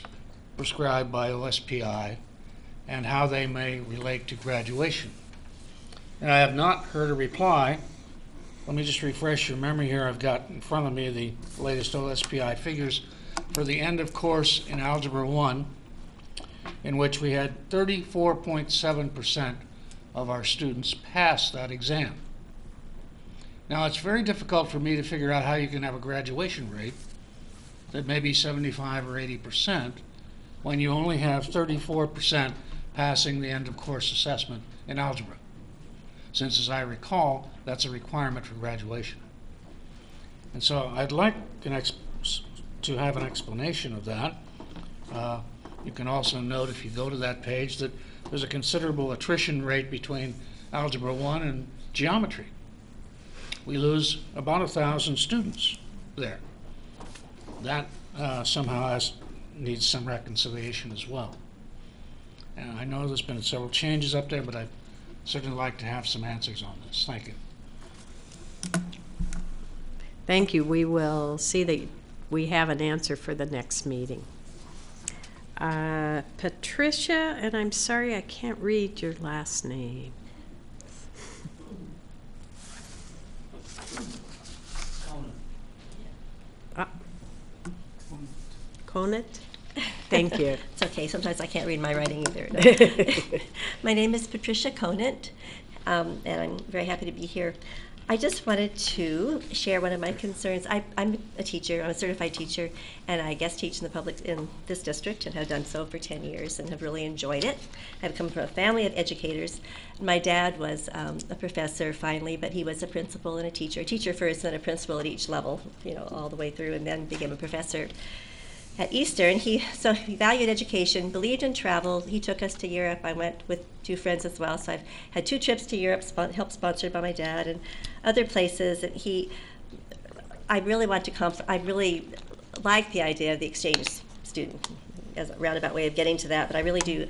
prescribed by OSPI and how they may relate to graduation. And I have not heard a reply. Let me just refresh your memory here. I've got in front of me the latest OSPI figures for the end of course in Algebra 1, in which we had 34.7% of our students pass that exam. Now, it's very difficult for me to figure out how you can have a graduation rate that may be 75 or 80% when you only have 34% passing the end of course assessment in algebra, since, as I recall, that's a requirement for graduation. And so I'd like to have an explanation of that. You can also note, if you go to that page, that there's a considerable attrition rate between Algebra 1 and geometry. We lose about 1,000 students there. That somehow needs some reconciliation as well. And I know there's been several changes up there, but I'd certainly like to have some answers on this. Thank you. Thank you. We will see that we have an answer for the next meeting. Patricia, and I'm sorry I can't read your last name. Conant? Thank you. It's okay. Sometimes I can't read my writing either. No. My name is Patricia Conant, and I'm very happy to be here. I just wanted to share one of my concerns. I'm a teacher. I'm a certified teacher, and I guest teach in this district and have done so for 10 years and have really enjoyed it. I've come from a family of educators. My dad was a professor finally, but he was a principal and a teacher first, then a principal at each level, all the way through, and then became a professor at Eastern. He valued education, believed in travel. He took us to Europe. I went with two friends as well. So I've had 2 trips to Europe, helped sponsored by my dad, and other places. And I really like the idea of the exchange student as a roundabout way of getting to that, but I really do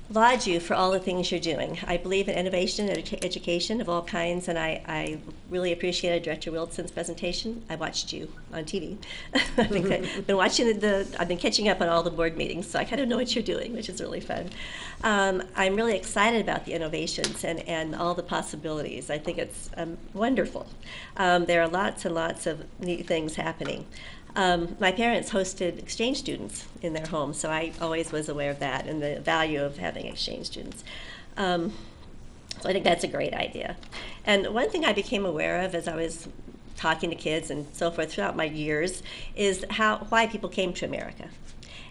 laud you for all the things you're doing. I believe in innovation and education of all kinds, and I really appreciated Director Wilson's presentation. I watched you on TV. I've been watching I've been catching up on all the board meetings, so I kind of know what you're doing, which is really fun. I'm really excited about the innovations and all the possibilities. I think it's wonderful. There are lots and lots of neat things happening. My parents hosted exchange students in their homes, so I always was aware of that and the value of having exchange students. So I think that's a great idea. And one thing I became aware of as I was talking to kids and so forth throughout my years is why people came to America.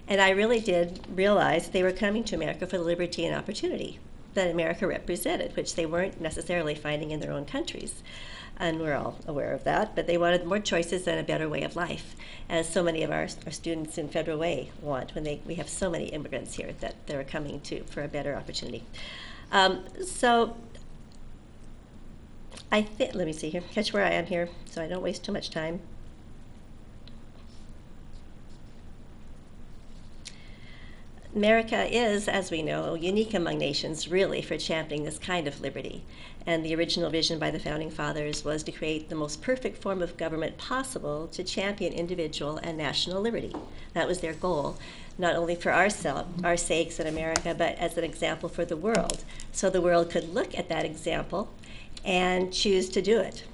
And I really did realize they were coming to America for the liberty and opportunity that America represented, which they weren't necessarily finding in their own countries. And we're all aware of that, but they wanted more choices and a better way of life, as so many of our students in Federal Way want when we have so many immigrants here that they're coming to for a better opportunity. So I think, let me see here, catch where I am here so I don't waste too much time. America is, as we know, unique among nations, really, for championing this kind of liberty. And the original vision by the Founding Fathers was to create the most perfect form of government possible to champion individual and national liberty. That was their goal, not only for our sakes in America, but as an example for the world. So the world could look at that example and choose to do it.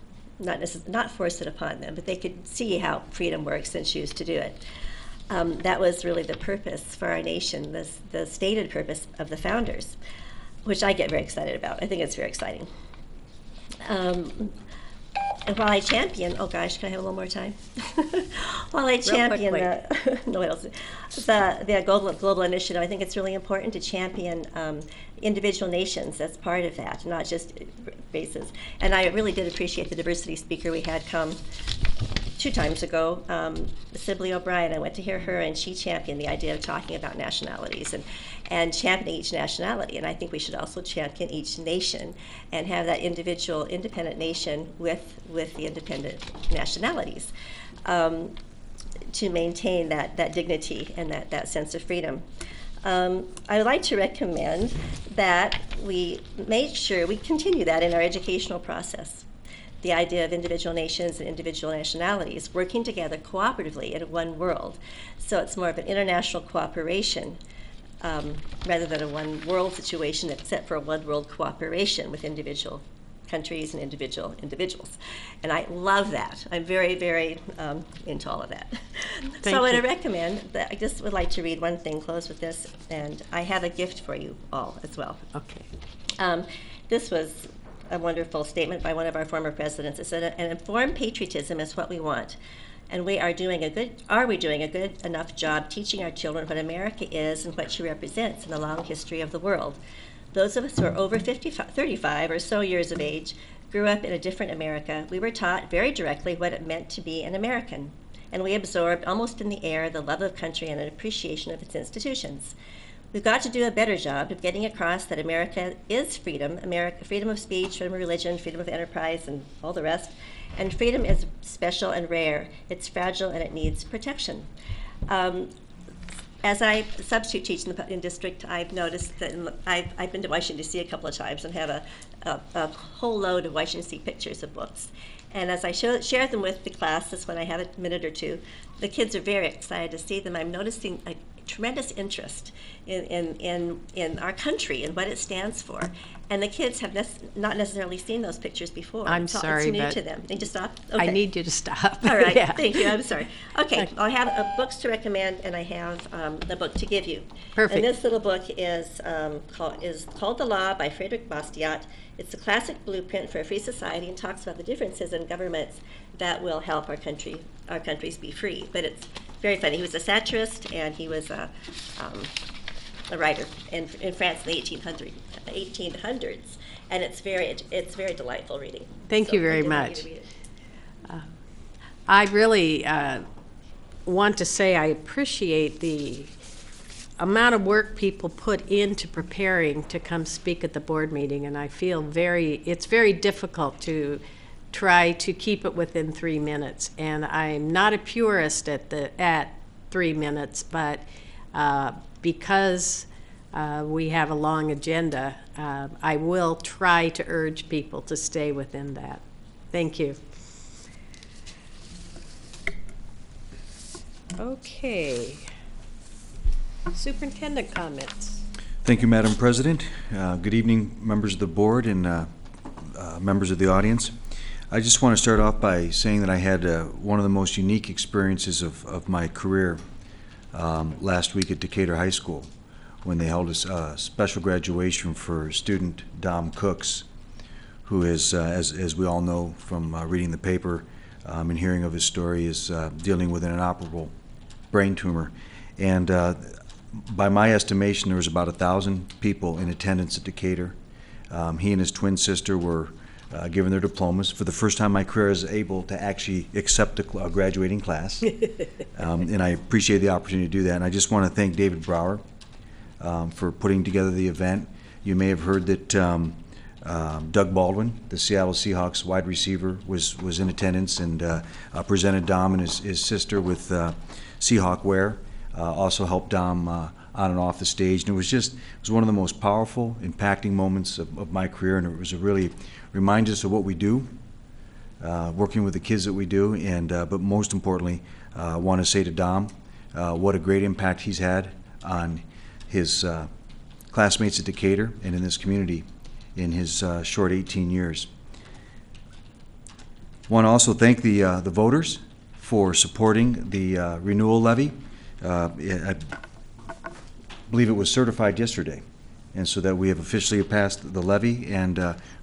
Not force it upon them, but they could see how freedom works and choose to do it. That was really the purpose for our nation, the stated purpose of the founders, which I get very excited about. I think it's very exciting. And while I champion, oh gosh, can I have a little more time? While I champion the global initiative, I think it's really important to champion individual nations as part of that, not just races. And I really did appreciate the diversity speaker we had come 2 times ago, Sibley O'Brien. I went to hear her, and she championed the idea of talking about nationalities and championing each nationality. And I think we should also champion each nation and have that individual, independent nation with the independent nationalities to maintain that dignity and that sense of freedom. I would like to recommend that we make sure we continue that in our educational process. The idea of individual nations and individual nationalities working together cooperatively in one world. So it's more of an international cooperation rather than a one world situation, except for a one world cooperation with individual countries and individuals. And I love that. I'm very, very into all of that. So I want to recommend that I just would like to read one thing, close with this, and I have a gift for you all as well. Okay. This was a wonderful statement by one of our former presidents. It said, "An informed patriotism is what we want. And we are doing a good enough job teaching our children what America is and what she represents in the long history of the world? Those of us who are over 35 or so years of age grew up in a different America. We were taught very directly what it meant to be an American, and we absorbed almost in the air the love of country and an appreciation of its institutions. We've got to do a better job of getting across that America is freedom, freedom of speech, freedom of religion, freedom of enterprise, and all the rest. And freedom is special and rare. It's fragile and it needs protection." As I substitute teach in district, I've noticed that I've been to Washington, D.C. a couple of times and have a whole load of Washington, D.C. pictures of books. And as I share them with the classes when I have a minute or two, the kids are very excited to see them. I'm noticing a tremendous interest in our country and what it stands for. And the kids have not necessarily seen those pictures before. I'm sorry, it's new but to them. Need to stop? I Okay. need you to stop. All right, Yeah. thank you, I'm sorry. Okay, I have books to recommend, and I have the book to give you. Perfect. And this little book is called The Law by Frederick Bastiat. It's a classic blueprint for a free society and talks about the differences in governments that will help our countries be free. But it's very funny. He was a satirist, and he was a writer in France in the 1800s, and it's very delightful reading. Thank So you very I didn't want you much. to read it. I really want to say I appreciate the amount of work people put into preparing to come speak at the board meeting, and I feel it's very difficult to try to keep it within 3 minutes. And I'm not a purist at 3 minutes, but because we have a long agenda, I will try to urge people to stay within that. Thank you. Okay. Superintendent comments. Thank you, Madam President. Good evening, members of the board and members of the audience. I just want to start off by saying that I had one of the most unique experiences of my career last week at Decatur High School when they held a special graduation for student Dom Cooks, who is, as we all know from reading the paper and hearing of his story, is dealing with an inoperable brain tumor. And by my estimation, there was about 1,000 people in attendance at Decatur. He and his twin sister were given their diplomas. For the first time in my career, I was able to actually accept a graduating class. And I appreciate the opportunity to do that. And I just want to thank David Brower for putting together the event. You may have heard that Doug Baldwin, the Seattle Seahawks wide receiver, was in attendance and presented Dom and his sister with Seahawk wear. Also helped Dom on and off the stage. And it was one of the most powerful, impacting moments of my career, and it was really reminds us of what we do, working with the kids that we do, and but most importantly, I want to say to Dom what a great impact he's had on his classmates at Decatur and in this community in his short 18 years. I want to also thank the voters for supporting the renewal levy. I believe it was certified yesterday, and so that we have officially passed the levy, and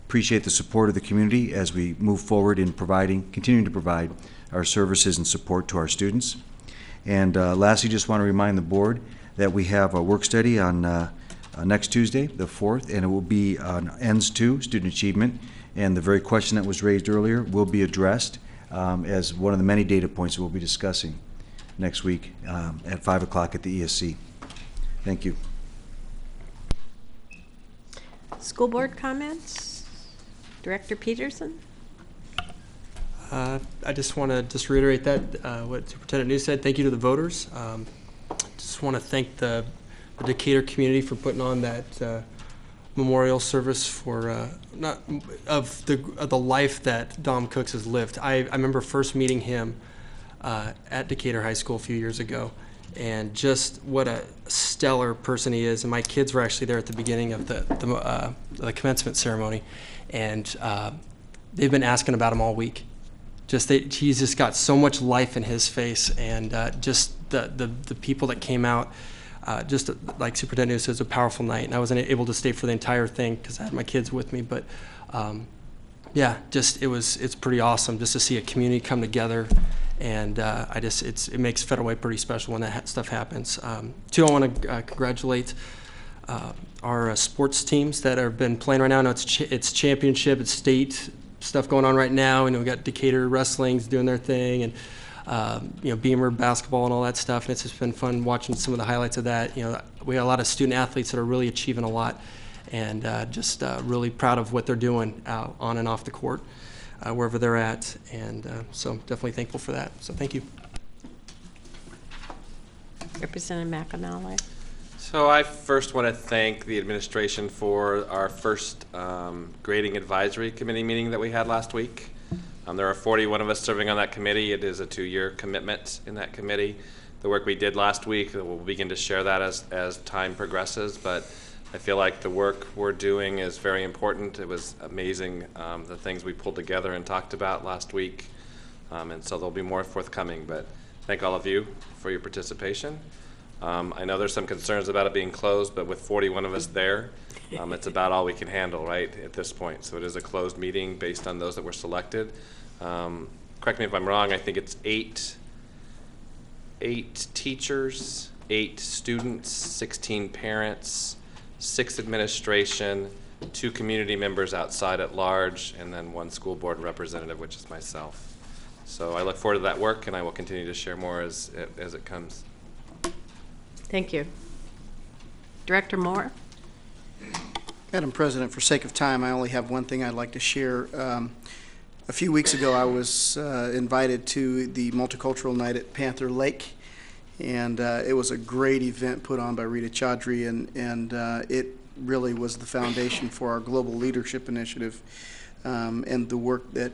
appreciate the support of the community as we move forward in continuing to provide our services and support to our students. And lastly, just want to remind the board that we have a work study on next Tuesday, the 4th, and it will be on ENDS 2, student achievement, and the very question that was raised earlier will be addressed as one of the many data points that we'll be discussing next week at 5 o'clock at the ESC. Thank you. School board comments? Director Peterson? I just want to reiterate that what Superintendent New said. Thank you to the voters. Just want to thank the Decatur community for putting on that memorial service for of the life that Dom Cooks has lived. I remember first meeting him at Decatur High School a few years ago, and just what a stellar person he is. And my kids were actually there at the beginning of the commencement ceremony, and they've been asking about him all week. He's just got so much life in his face, and just the people that came out, just like Superintendent says, a powerful night. And I wasn't able to stay for the entire thing because I had my kids with me, but yeah, it's pretty awesome just to see a community come together. And it makes Federal Way pretty special when that stuff happens. Two, I want to congratulate our sports teams that have been playing right now. I know it's championship, it's state stuff going on right now, and we got Decatur wrestling's doing their thing, and Beamer basketball and all that stuff. And it's just been fun watching some of the highlights of that. We got a lot of student athletes that are really achieving a lot, and just really proud of what they're doing on and off the court. Wherever they're at, and so I'm definitely thankful for that. So thank you. Representative McAnally. So I first want to thank the administration for our first grading advisory committee meeting that we had last week. There are 41 of us serving on that committee. It is a 2-year commitment in that committee. The work we did last week, we'll begin to share that as time progresses, but I feel like the work we're doing is very important. It was amazing, the things we pulled together and talked about last week, and so there'll be more forthcoming, but thank all of you for your participation. I know there's some concerns about it being closed, but with 41 of us there, it's about all we can handle, right, at this point. So it is a closed meeting based on those that were selected. Correct me if I'm wrong, I think it's eight teachers, 8 students, 16 parents, 6 administration, 2 community members outside at large, and then 1 school board representative, which is myself. So I look forward to that work, and I will continue to share more as it comes. Thank you. Director Moore? Madam President, for sake of time, I only have one thing I'd like to share. A few weeks ago, I was invited to the Multicultural Night at Panther Lake, and it was a great event put on by Rita Chaudhry, and it really was the foundation for our Global Leadership Initiative and the work that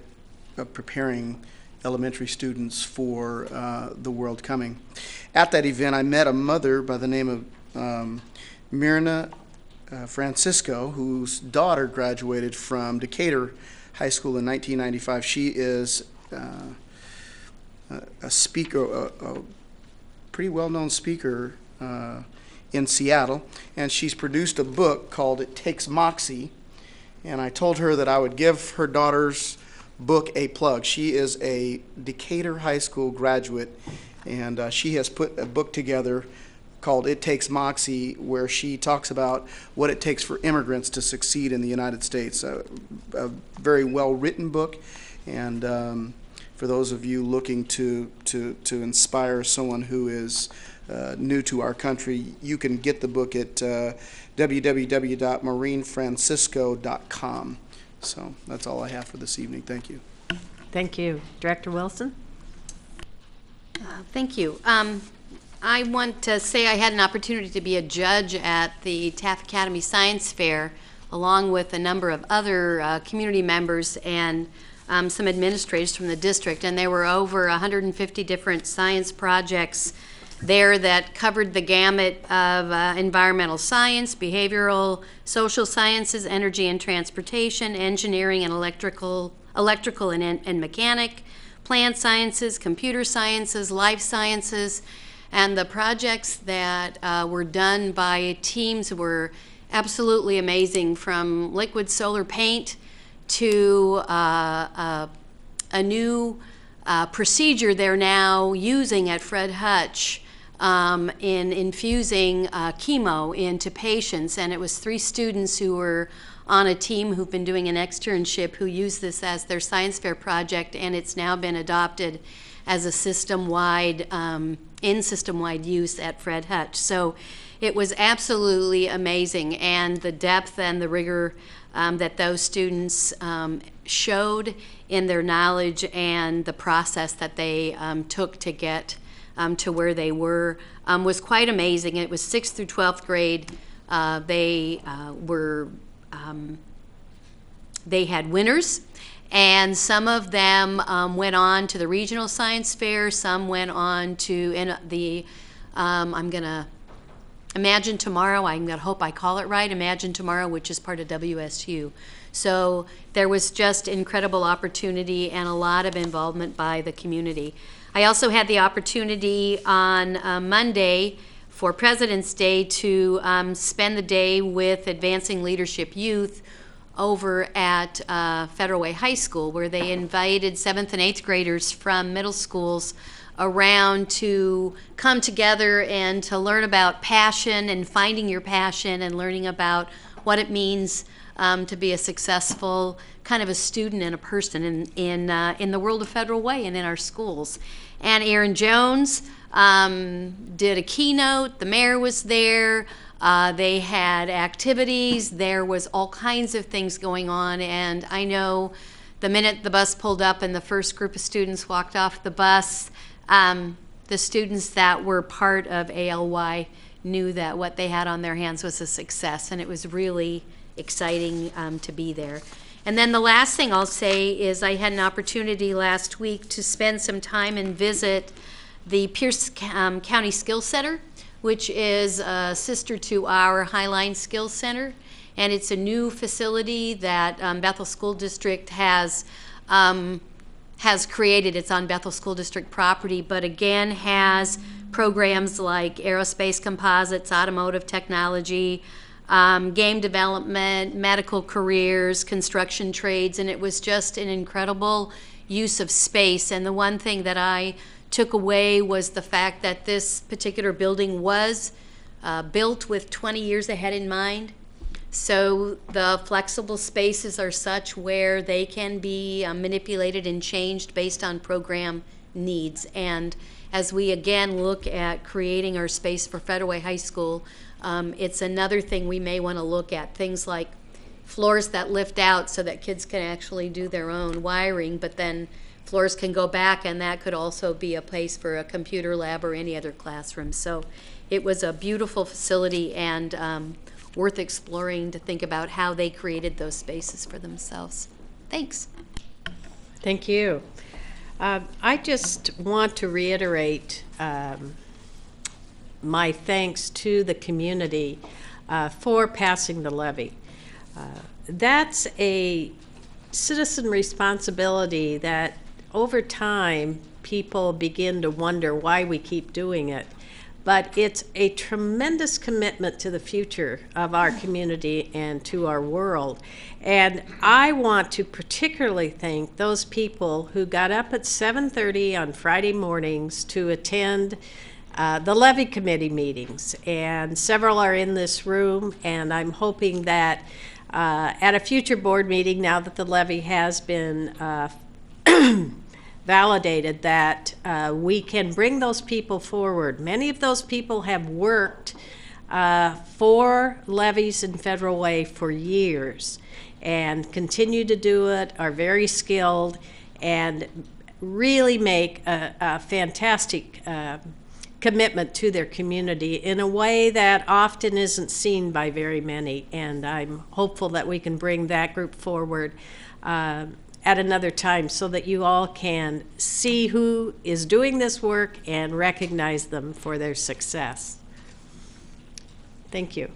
preparing elementary students for the world coming. At that event, I met a mother by the name of Myrna Francisco, whose daughter graduated from Decatur High School in 1995. She is a speaker, a pretty well-known speaker in Seattle, and she's produced a book called It Takes Moxie, and I told her that I would give her daughter's book a plug. She is a Decatur High School graduate, and she has put a book together called It Takes Moxie, where she talks about what it takes for immigrants to succeed in the United States. A very well-written book, and for those of you looking to inspire someone who is new to our country, you can get the book at www.marinefrancisco.com. So that's all I have for this evening. Thank you. Thank you. Director Wilson? Thank you. I want to say I had an opportunity to be a judge at the Taft Academy Science Fair, along with a number of other community members and some administrators from the district, and there were over 150 different science projects there that covered the gamut of environmental science, behavioral, social sciences, energy and transportation, engineering and electrical and mechanic, plant sciences, computer sciences, life sciences, and the projects that were done by teams were absolutely amazing, from liquid solar paint to a new procedure they're now using at Fred Hutch in infusing chemo into patients. And it was 3 students who were on a team who've been doing an externship who used this as their science fair project, and it's now been adopted as a system-wide, in system-wide use at Fred Hutch. So it was absolutely amazing, and the depth and the rigor that those students showed in their knowledge and the process that they took to get to where they were was quite amazing. It was 6th through 12th grade. They had winners, and some of them went on to the regional science fair. Some went on to I'm gonna Imagine Tomorrow. I'm gonna hope I call it right. Imagine Tomorrow, which is part of WSU. So there was just incredible opportunity and a lot of involvement by the community. I also had the opportunity on Monday for President's Day to spend the day with Advancing Leadership Youth over at Federal Way High School, where they invited 7th and 8th graders from middle schools around to come together and to learn about passion and finding your passion and learning about what it means to be a successful kind of a student and a person in the world of Federal Way and in our schools. And Aaron Jones did a keynote. The mayor was there. They had activities. There was all kinds of things going on. And I know the minute the bus pulled up and the first group of students walked off the bus, the students that were part of ALY knew that what they had on their hands was a success, and it was really exciting to be there. And then the last thing I'll say is I had an opportunity last week to spend some time and visit the Pierce County Skills Center, which is a sister to our Highline Skills Center. And it's a new facility that Bethel School District has created. It's on Bethel School District property, but again has programs like aerospace composites, automotive technology, game development, medical careers, construction trades, and it was just an incredible use of space. And the one thing that I took away was the fact that this particular building was built with 20 years ahead in mind. So the flexible spaces are such where they can be manipulated and changed based on program needs. And as we again look at creating our space for Federal Way High School, it's another thing we may want to look at. Things like floors that lift out so that kids can actually do their own wiring, but then floors can go back, and that could also be a place for a computer lab or any other classroom. So it was a beautiful facility and worth exploring to think about how they created those spaces for themselves. Thanks. Thank you. I just want to reiterate my thanks to the community for passing the levy. That's a citizen responsibility that over time people begin to wonder why we keep doing it. But it's a tremendous commitment to the future of our community and to our world. And I want to particularly thank those people who got up at 7:30 on Friday mornings to attend the levy committee meetings, and several are in this room, and I'm hoping that at a future board meeting, now that the levy has been validated, that we can bring those people forward. Many of those people have worked for levies and Federal Way for years and continue to do it, are very skilled, and really make a fantastic commitment to their community in a way that often isn't seen by very many. And I'm hopeful that we can bring that group forward at another time so that you all can see who is doing this work and recognize them for their success. Thank you.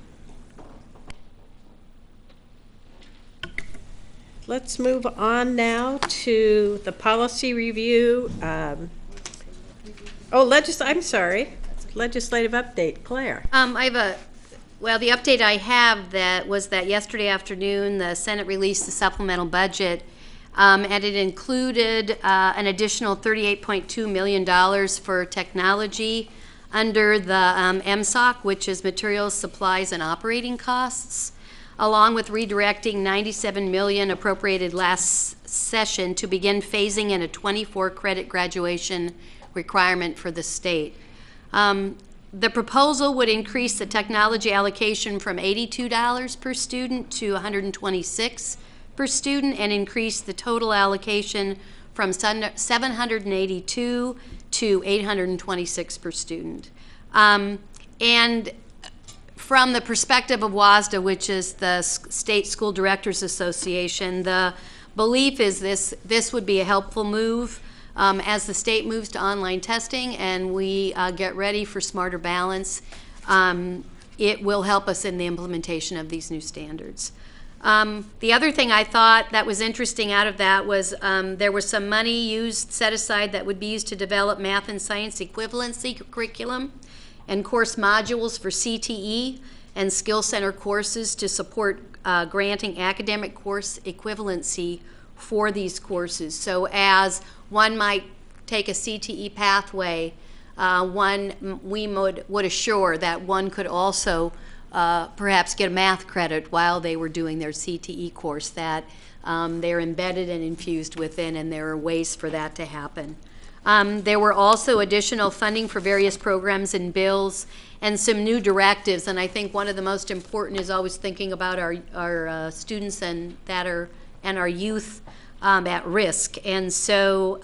Let's move on now to the policy review. I'm sorry, legislative update. Claire. Well, the update I have was that yesterday afternoon, the Senate released the supplemental budget, and it included an additional $38.2 million for technology under the MSOC, which is Materials, Supplies, and Operating Costs, along with redirecting $97 million appropriated last session to begin phasing in a 24-credit graduation requirement for the state. The proposal would increase the technology allocation from $82 per student to $126 per student, and increase the total allocation from $782 to $826 per student. And from the perspective of WASDA, which is the State School Directors Association, the belief is this would be a helpful move as the state moves to online testing and we get ready for Smarter Balance. It will help us in the implementation of these new standards. The other thing I thought that was interesting out of that was there was some money set aside that would be used to develop math and science equivalency curriculum and course modules for CTE and skill center courses to support granting academic course equivalency for these courses. So as one might take a CTE pathway, we would assure that one could also perhaps get a math credit while they were doing their CTE course, that they're embedded and infused within, and there are ways for that to happen. There were also additional funding for various programs and bills and some new directives, and I think one of the most important is always thinking about our students and our youth at risk. And so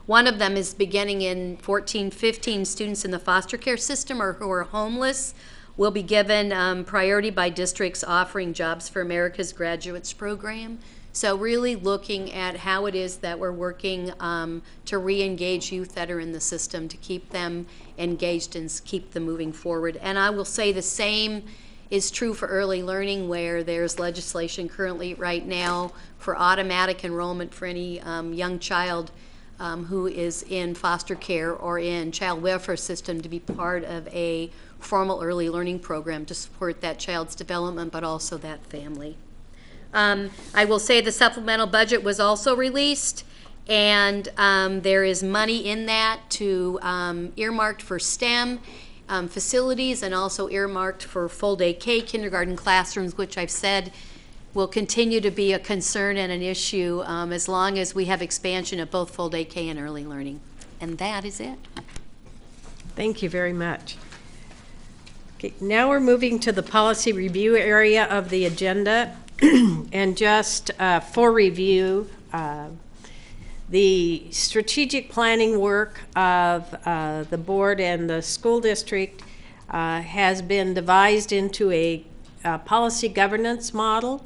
one of them is beginning in 15 students in the foster care system or who are homeless will be given priority by districts offering Jobs for America's Graduates program. So really looking at how it is that we're working to re-engage youth that are in the system, to keep them engaged and keep them moving forward. And I will say the same is true for early learning, where there's legislation currently right now for automatic enrollment for any young child who is in foster care or in child welfare system to be part of a formal early learning program to support that child's development, but also that family. I will say the supplemental budget was also released, and there is money in that to earmarked for STEM facilities and also earmarked for full-day K kindergarten classrooms, which I've said will continue to be a concern and an issue as long as we have expansion of both full-day K and early learning. And that is it. Thank you very much. Okay, now we're moving to the policy review area of the agenda. And just for review, the strategic planning work of the board and the school district has been devised into a policy governance model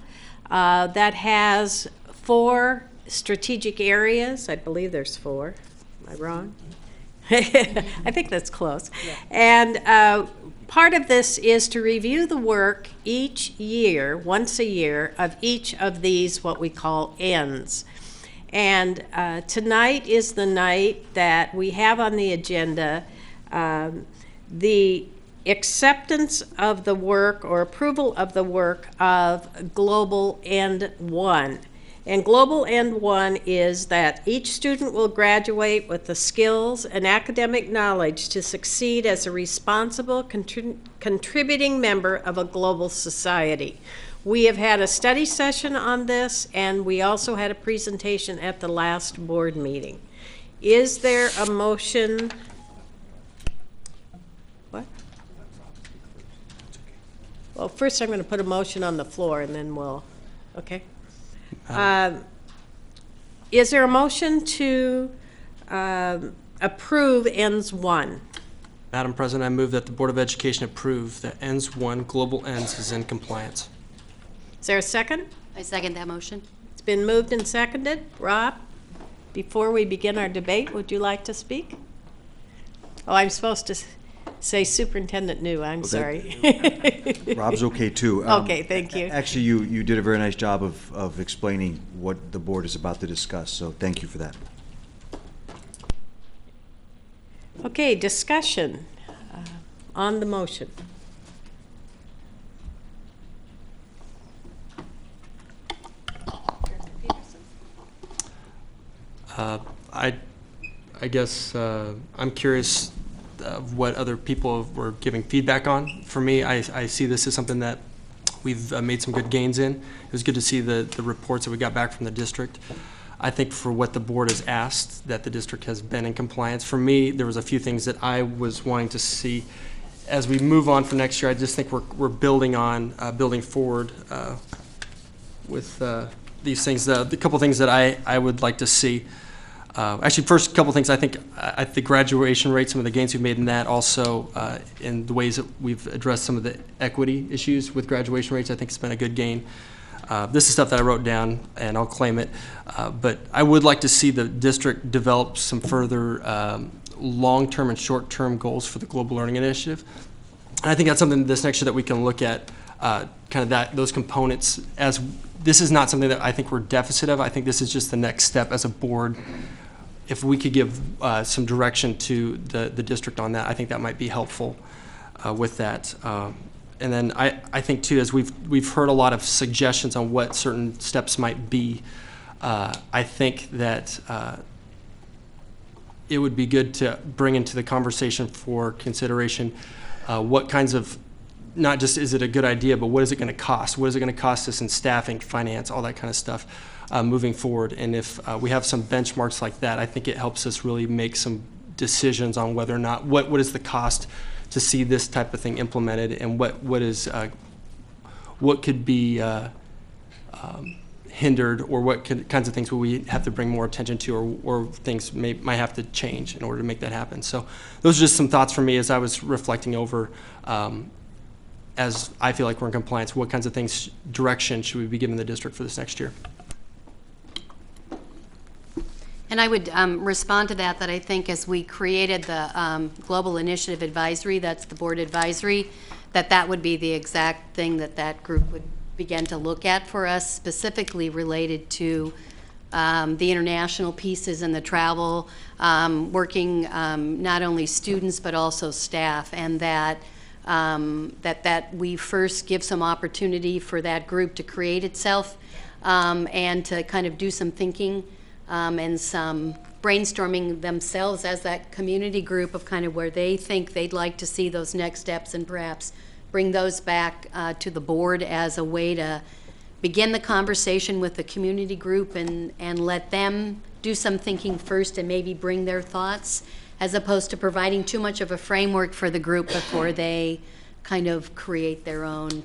that has 4 strategic areas. I believe there's 4. Am I wrong? I think that's close. Yeah. And part of this is to review the work each year, once a year, of each of these what we call ends. And tonight is the night that we have on the agenda the acceptance of the work or approval of the work of Global End 1. And Global End 1 is that each student will graduate with the skills and academic knowledge to succeed as a responsible, contributing member of a global society. We have had a study session on this, and we also had a presentation at the last board meeting. Is there a motion? What? Well, first I'm going to put a motion on the floor, and then we'll, okay? Is there a motion to approve ends 1? Madam President, I move that the Board of Education approve that ends 1 Global Ends is in compliance. Is there a second? I second that motion. It's been moved and seconded. Rob, before we begin our debate, would you like to speak? Oh, I'm supposed to say Superintendent New. I'm sorry. Rob's okay too. Okay, thank you. Actually, you did a very nice job of explaining what the board is about to discuss, so thank you for that. Okay, discussion on the motion. I guess I'm curious what other people were giving feedback on. For me, I see this as something that we've made some good gains in. It was good to see the reports that we got back from the district. I think for what the board has asked, that the district has been in compliance. For me, there was a few things that I was wanting to see as we move on for next year. I just think we're building on, building forward with these things. The couple things that I would like to see. Actually, first couple things, I think the graduation rate, some of the gains we've made in that, also in the ways that we've addressed some of the equity issues with graduation rates, I think it's been a good gain. This is stuff that I wrote down, and I'll claim it. But I would like to see the district develop some further long-term and short-term goals for the Global Learning Initiative. And I think that's something this next year that we can look at, kind of those components. As this is not something that I think we're deficit of. I think this is just the next step as a board. If we could give some direction to the district on that, I think that might be helpful with that. And then I think too, as we've heard a lot of suggestions on what certain steps might be, I think that it would be good to bring into the conversation for consideration what kinds of, not just is it a good idea, but what is it going to cost? What is it going to cost us in staffing, finance, all that kind of stuff moving forward? And if we have some benchmarks like that, I think it helps us really make some decisions on whether or not, what is the cost to see this type of thing implemented, and what could be hindered, or what kinds of things will we have to bring more attention to, or things might have to change in order to make that happen. So those are just some thoughts from me as I was reflecting over, as I feel like we're in compliance, what kinds of things, direction should we be giving the district for this next year? And I would respond to that I think as we created the Global Initiative Advisory, that's the board advisory, that would be the exact thing that group would begin to look at for us, specifically related to the international pieces and the travel, working not only students but also staff, and that we first give some opportunity for that group to create itself and to kind of do some thinking and some brainstorming themselves as that community group of kind of where they think they'd like to see those next steps, and perhaps bring those back to the board as a way to begin the conversation with the community group and let them do some thinking first and maybe bring their thoughts, as opposed to providing too much of a framework for the group before they kind of create their own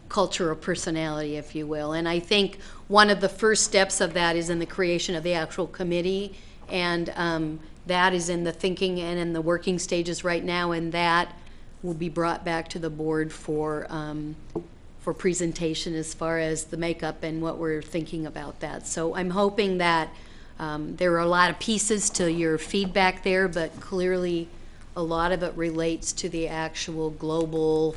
culture or personality, if you will. And I think one of the first steps of that is in the creation of the actual committee, and that is in the thinking and in the working stages right now, and that will be brought back to the board for presentation as far as the makeup and what we're thinking about that. So I'm hoping that there are a lot of pieces to your feedback there, but clearly a lot of it relates to the actual global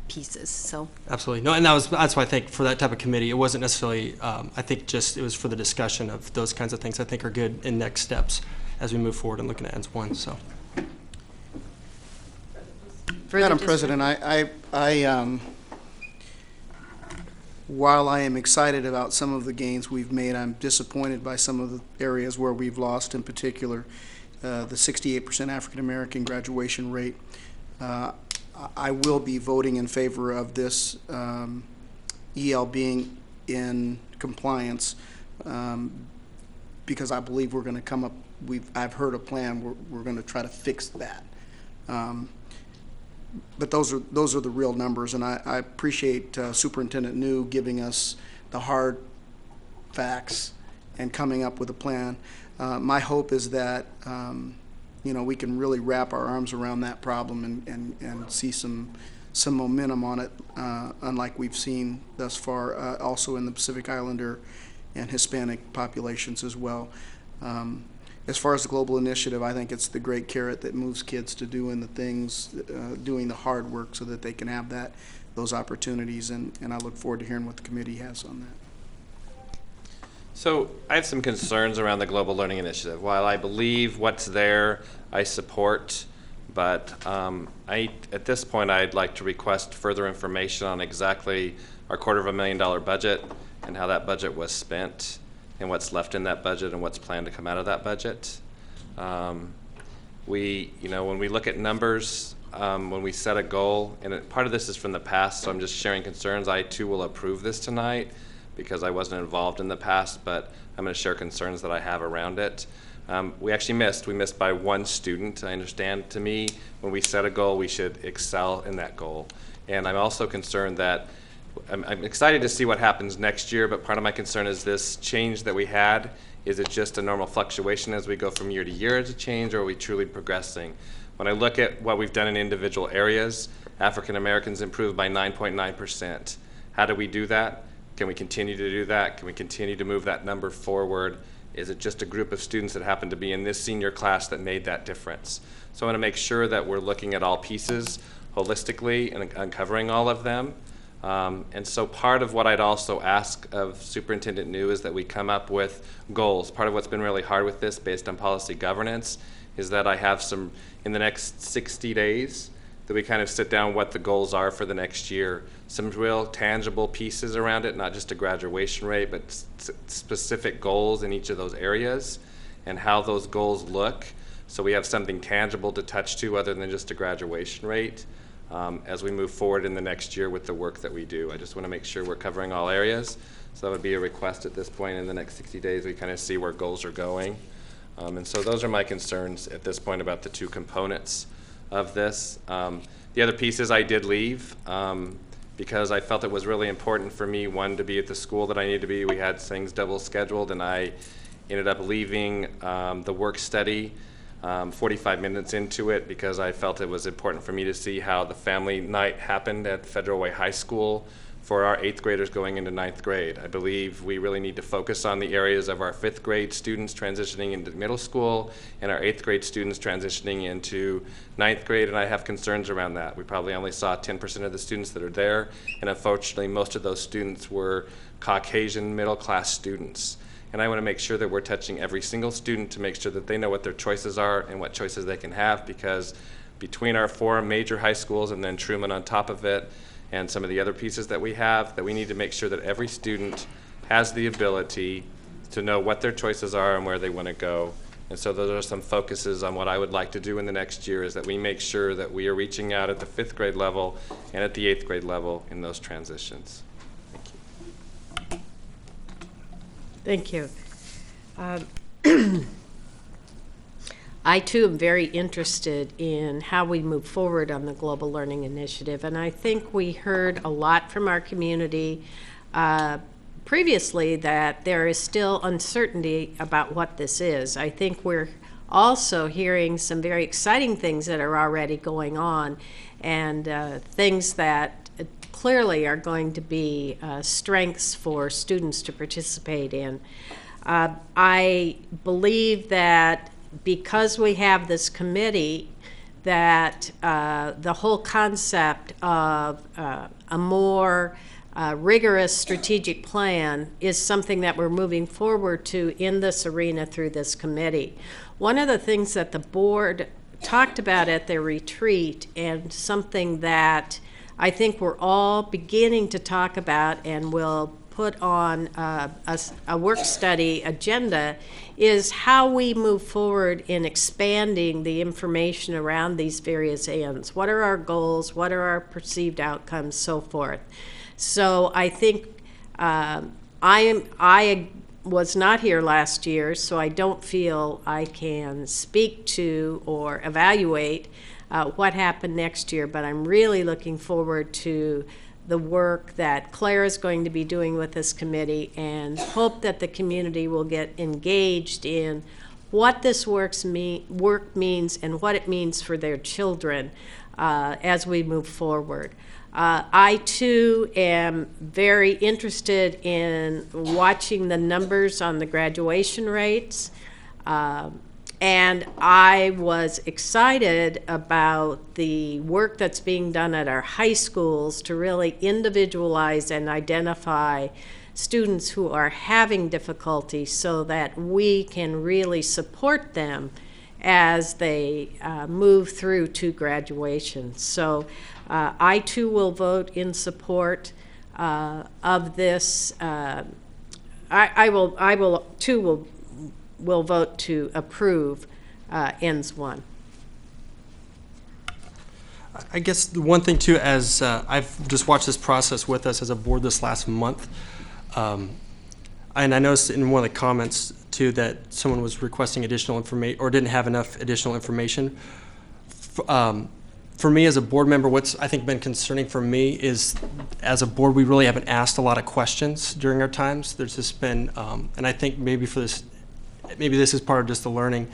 pieces. So absolutely. No, and that's why I think for that type of committee, it wasn't necessarily, I think just it was for the discussion of those kinds of things I think are good in next steps as we move forward and looking at ends 1. So. Madam President, while I am excited about some of the gains we've made, I'm disappointed by some of the areas where we've lost, in particular, the 68% African American graduation rate. I will be voting in favor of this EL being in compliance because I believe we're going to come up. I've heard a plan. We're going to try to fix that. But those are the real numbers, and I appreciate Superintendent New giving us the hard facts and coming up with a plan. My hope is that we can really wrap our arms around that problem and see some momentum on it, unlike we've seen thus far, also in the Pacific Islander and Hispanic populations as well. As far as the global initiative, I think it's the great carrot that moves kids to doing the things, doing the hard work so that they can have those opportunities, and I look forward to hearing what the committee has on that. So I have some concerns around the Global Learning Initiative. While I believe what's there, I support, but at this point I'd like to request further information on exactly our $250,000 budget and how that budget was spent, and what's left in that budget and what's planned to come out of that budget. When we look at numbers, when we set a goal, and part of this is from the past, so I'm just sharing concerns. I too will approve this tonight because I wasn't involved in the past, but I'm going to share concerns that I have around it. We actually missed. We missed by one student. I understand, to me, when we set a goal, we should excel in that goal. And I'm also concerned that I'm excited to see what happens next year, but part of my concern is this change that we had. Is it just a normal fluctuation as we go from year to year as a change, or are we truly progressing? When I look at what we've done in individual areas, African Americans improved by 9.9%. How do we do that? Can we continue to do that? Can we continue to move that number forward? Is it just a group of students that happen to be in this senior class that made that difference? So I want to make sure that we're looking at all pieces holistically and uncovering all of them. And so part of what I'd also ask of Superintendent New is that we come up with goals. Part of what's been really hard with this, based on policy governance, is that I have some, in the next 60 days, that we kind of sit down what the goals are for the next year. Some real tangible pieces around it, not just a graduation rate, but specific goals in each of those areas and how those goals look. So we have something tangible to touch to other than just a graduation rate. As we move forward in the next year with the work that we do. I just want to make sure we're covering all areas. So that would be a request at this point. In the next 60 days, we kind of see where goals are going. And so those are my concerns at this point about the two components of this. The other pieces I did leave because I felt it was really important for me, one, to be at the school that I needed to be. We had things double scheduled, and I ended up leaving the work study 45 minutes into it because I felt it was important for me to see how the family night happened at Federal Way High School for our 8th graders going into 9th grade. I believe we really need to focus on the areas of our 5th grade students transitioning into middle school and our 8th grade students transitioning into 9th grade, and I have concerns around that. We probably only saw 10% of the students that are there, and unfortunately most of those students were Caucasian middle class students. And I want to make sure that we're touching every single student to make sure that they know what their choices are and what choices they can have, because between our 4 major high schools and then Truman on top of it and some of the other pieces that we have, that we need to make sure that every student has the ability to know what their choices are and where they want to go. And so those are some focuses on what I would like to do in the next year, is that we make sure that we are reaching out at the 5th grade level and at the 8th grade level in those transitions. Thank you. I too am very interested in how we move forward on the Global Learning Initiative, and I think we heard a lot from our community previously that there is still uncertainty about what this is. I think we're also hearing some very exciting things that are already going on, and things that clearly are going to be strengths for students to participate in. I believe that because we have this committee, that the whole concept of a more rigorous strategic plan is something that we're moving forward to in this arena through this committee. One of the things that the board talked about at their retreat, and something that I think we're all beginning to talk about and will put on a work study agenda is how we move forward in expanding the information around these various ends. What are our goals? What are our perceived outcomes? So forth. So I think I was not here last year, so I don't feel I can speak to or evaluate what happened next year, but I'm really looking forward to the work that Claire is going to be doing with this committee, and hope that the community will get engaged in what this work means and what it means for their children as we move forward. I too am very interested in watching the numbers on the graduation rates. And I was excited about the work that's being done at our high schools to really individualize and identify students who are having difficulty so that we can really support them as they move through to graduation. So I too will vote in support of this. I will vote to approve ends 1. I guess the one thing too, as I've just watched this process with us as a board this last month, and I noticed in one of the comments too that someone was requesting additional information or didn't have enough additional information. For me as a board member, what's I think been concerning for me is as a board we really haven't asked a lot of questions during our times. There's just been, and I think maybe this is part of just the learning,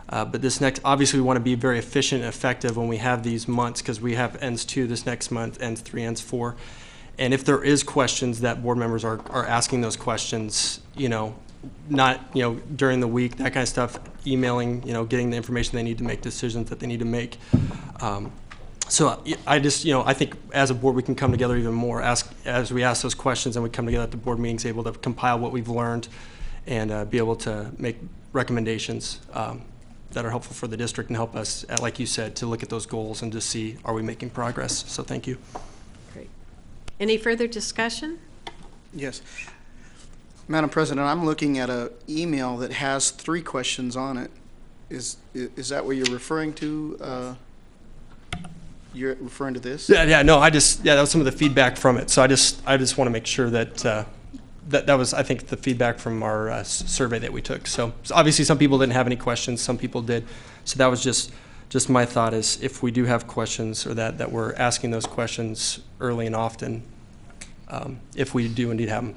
but this next, obviously we want to be very efficient and effective when we have these months, because we have ends 2 this next month, ends 3, ends 4. And if there is questions that board members are asking those questions, not, during the week, that kind of stuff, emailing, getting the information they need to make decisions that they need to make. So I just, I think as a board we can come together even more, as we ask those questions, and we come together at the board meetings able to compile what we've learned and be able to make recommendations that are helpful for the district and help us, like you said, to look at those goals and to see, are we making progress? So thank you. Great. Any further discussion? Yes. Madam President, I'm looking at an email that has 3 questions on it. Is that what you're referring to? You're referring to this? Yeah, no, that was some of the feedback from it. So I just want to make sure that that was, I think, the feedback from our survey that we took. So obviously some people didn't have any questions, some people did. So that was just my thought is if we do have questions, or that we're asking those questions early and often, if we do indeed have them.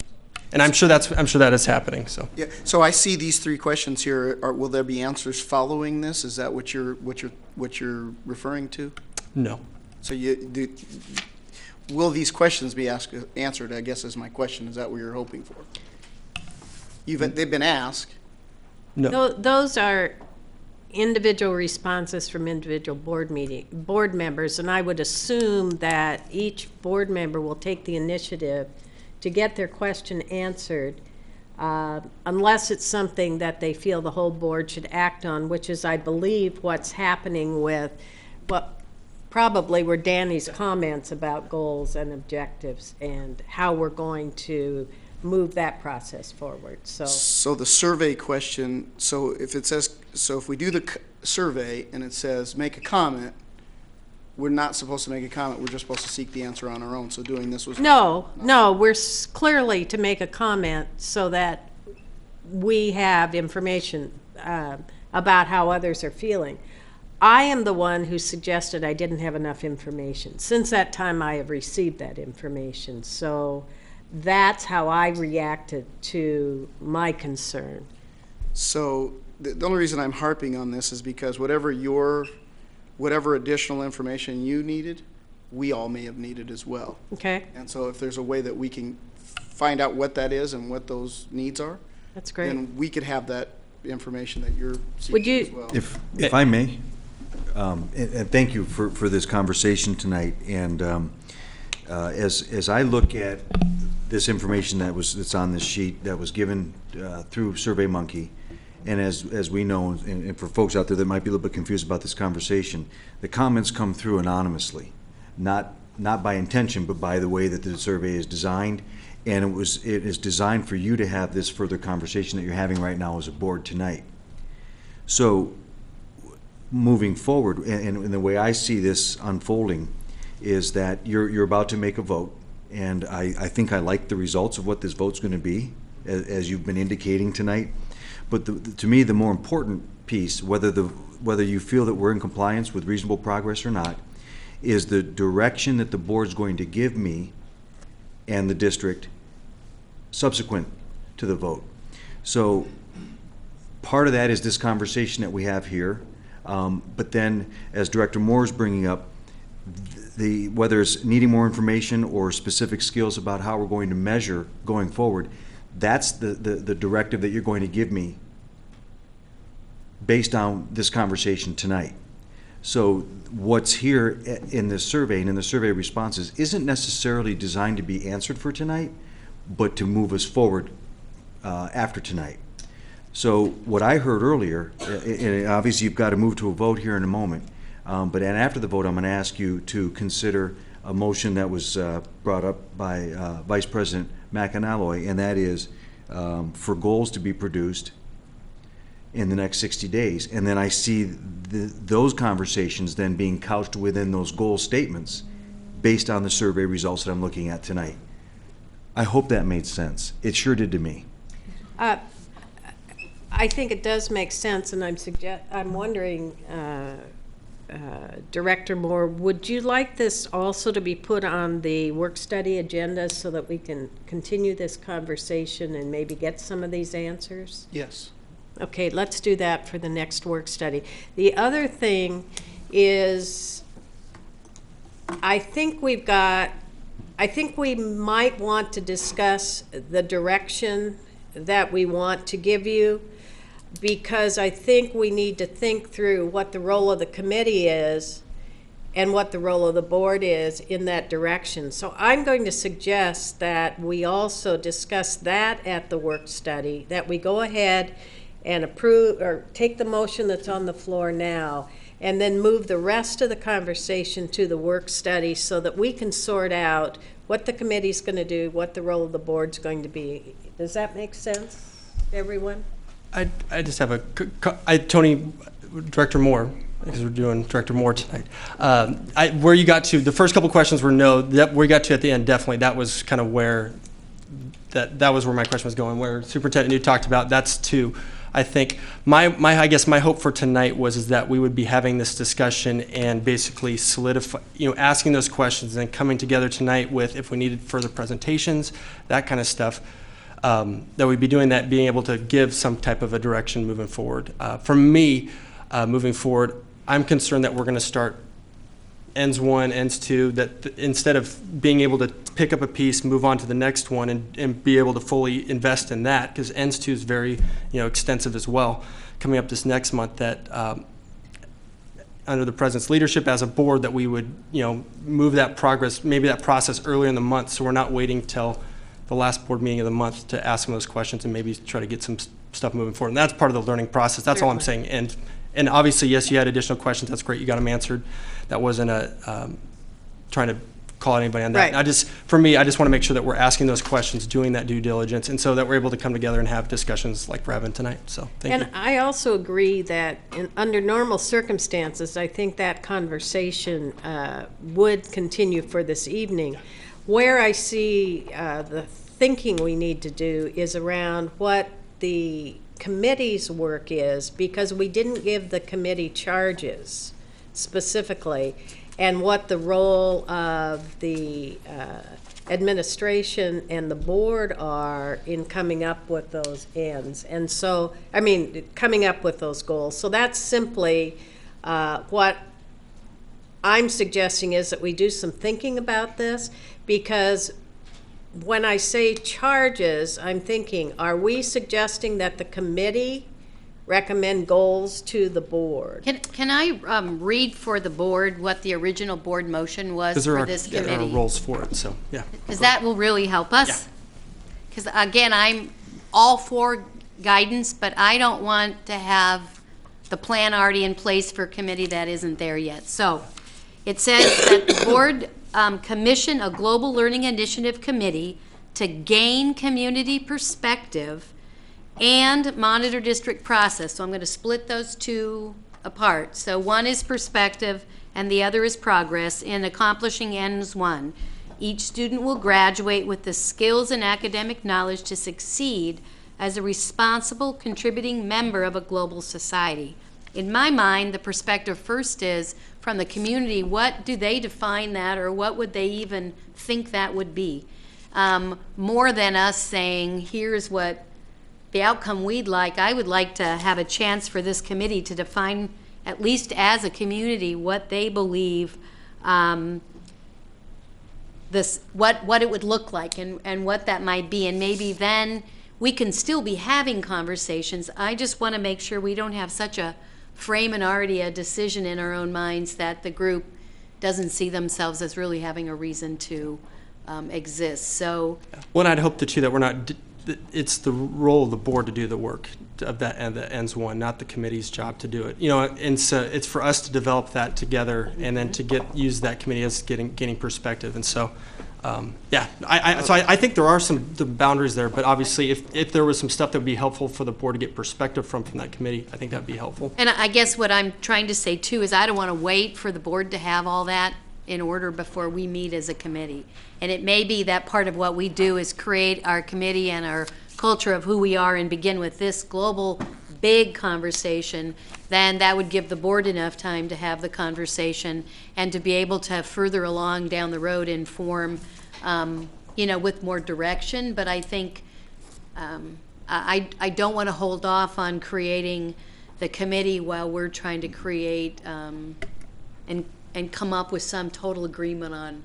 And I'm sure that is happening. So yeah. So I see these 3 questions here. Will there be answers following this? Is that what you're referring to? No. So will these questions be answered? I guess is my question. Is that what you're hoping for? They've been asked. No. Those are individual responses from individual board members, and I would assume that each board member will take the initiative to get their question answered, unless it's something that they feel the whole board should act on, which is, I believe, what's happening with what probably were Danny's comments about goals and objectives and how we're going to move that process forward. So the survey question, if we do the survey and it says make a comment, we're not supposed to make a comment, we're just supposed to seek the answer on our own. So doing this was... No, we're clearly to make a comment so that we have information about how others are feeling. I am the one who suggested I didn't have enough information. Since that time, I have received that information. So that's how I reacted to my concern. So the only reason I'm harping on this is because whatever additional information you needed, we all may have needed as well. Okay. And so if there's a way that we can find out what that is and what those needs are, that's great. Then we could have that information that you're seeking as well. If I may, and thank you for this conversation tonight. And as I look at this information that's on this sheet that was given through SurveyMonkey, and as we know, and for folks out there that might be a little bit confused about this conversation, the comments come through anonymously, not not by intention, but by the way that the survey is designed. And it is designed for you to have this further conversation that you're having right now as a board tonight. So moving forward, and the way I see this unfolding is that you're about to make a vote. And I think I like the results of what this vote's going to be, as you've been indicating tonight. But to me, the more important piece, whether you feel that we're in compliance with reasonable progress or not, is the direction that the board's going to give me and the district subsequent to the vote. So part of that is this conversation that we have here. But then, as Director Moore is bringing up, whether it's needing more information or specific skills about how we're going to measure going forward, that's the directive that you're going to give me based on this conversation tonight. So what's here in this survey and in the survey responses isn't necessarily designed to be answered for tonight, but to move us forward after tonight. So what I heard earlier, and obviously you've got to move to a vote here in a moment, but after the vote I'm going to ask you to consider a motion that was brought up by Vice President McAnally, and that is for goals to be produced in the next 60 days. And then I see those conversations then being couched within those goal statements based on the survey results that I'm looking at tonight. I hope that made sense. It sure did to me. I think it does make sense, and I'm wondering, Director Moore, would you like this also to be put on the work study agenda so that we can continue this conversation and maybe get some of these answers? Yes. Okay, let's do that for the next work study. The other thing is, I think we might want to discuss the direction that we want to give you, because I think we need to think through what the role of the committee is and what the role of the board is in that direction. So I'm going to suggest that we also discuss that at the work study, that we go ahead and approve or take the motion that's on the floor now and then move the rest of the conversation to the work study so that we can sort out what the committee's going to do, what the role of the board's going to be. Does that make sense, everyone? I just have Tony, Director Moore, because we're doing Director Moore tonight. Where you got to, the first couple questions were no. Where you got to at the end, definitely, that was kind of where, that was where my question was going, where Superintendent New talked about, that's to, I think, I guess my hope for tonight is that we would be having this discussion and basically solidify, asking those questions and then coming together tonight with, if we needed further presentations, that kind of stuff. That we'd be doing that, being able to give some type of a direction moving forward. For me, moving forward, I'm concerned that we're going to start ends 1, ends 2, that instead of being able to pick up a piece, move on to the next one, and be able to fully invest in that, because ends 2 is very extensive as well, coming up this next month, that under the President's leadership as a board, that we would move that progress, maybe that process earlier in the month, so we're not waiting till the last board meeting of the month to ask them those questions and maybe try to get some stuff moving forward. And that's part of the learning process. That's all I'm saying. And obviously, yes, you had additional questions. That's great. You got them answered. That wasn't trying to call anybody on that. Right. For me, I just want to make sure that we're asking those questions, doing that due diligence, and so that we're able to come together and have discussions like we're having tonight. So thank you. And I also agree that under normal circumstances, I think that conversation would continue for this evening. Where I see the thinking we need to do is around what the committee's work is, because we didn't give the committee charges specifically, and what the role of the administration and the board are in coming up with those ends. And so, coming up with those goals. So that's simply what I'm suggesting, is that we do some thinking about this, because when I say charges, I'm thinking, are we suggesting that the committee recommend goals to the board? Can I read for the board what the original board motion was for this committee? There are roles for it, so yeah. Because that will really help us. Because again, I'm all for guidance, but I don't want to have the plan already in place for a committee that isn't there yet. So it says that the board commission a Global Learning Initiative Committee to gain community perspective and monitor district process. So I'm going to split those two apart. So one is perspective and the other is progress in accomplishing ends one. Each student will graduate with the skills and academic knowledge to succeed as a responsible, contributing member of a global society. In my mind, the perspective first is from the community, what do they define that, or what would they even think that would be? More than us saying, here's what the outcome we'd like. I would like to have a chance for this committee to define, at least as a community, what they believe what it would look like and what that might be. And maybe then we can still be having conversations. I just want to make sure we don't have such a frame and already a decision in our own minds that the group doesn't see themselves as really having a reason to exist. So, Well, and I'd hope that we're not. It's the role of the board to do the work of that, and the ends one, not the committee's job to do it. You know, and so it's for us to develop that together, and then to use that committee as gaining perspective. And so, yeah, I think there are the boundaries there, but obviously, if there was some stuff that would be helpful for the board to get perspective from that committee, I think that'd be helpful. and I guess what I'm trying to say too is I don't want to wait for the board to have all that in order before we meet as a committee. And it may be that part of what we do is create our committee and our culture of who we are and begin with this global big conversation. Then that would give the board enough time to have the conversation and to be able to further along down the road inform, with more direction. But I think I don't want to hold off on creating the committee while we're trying to create and come up with some total agreement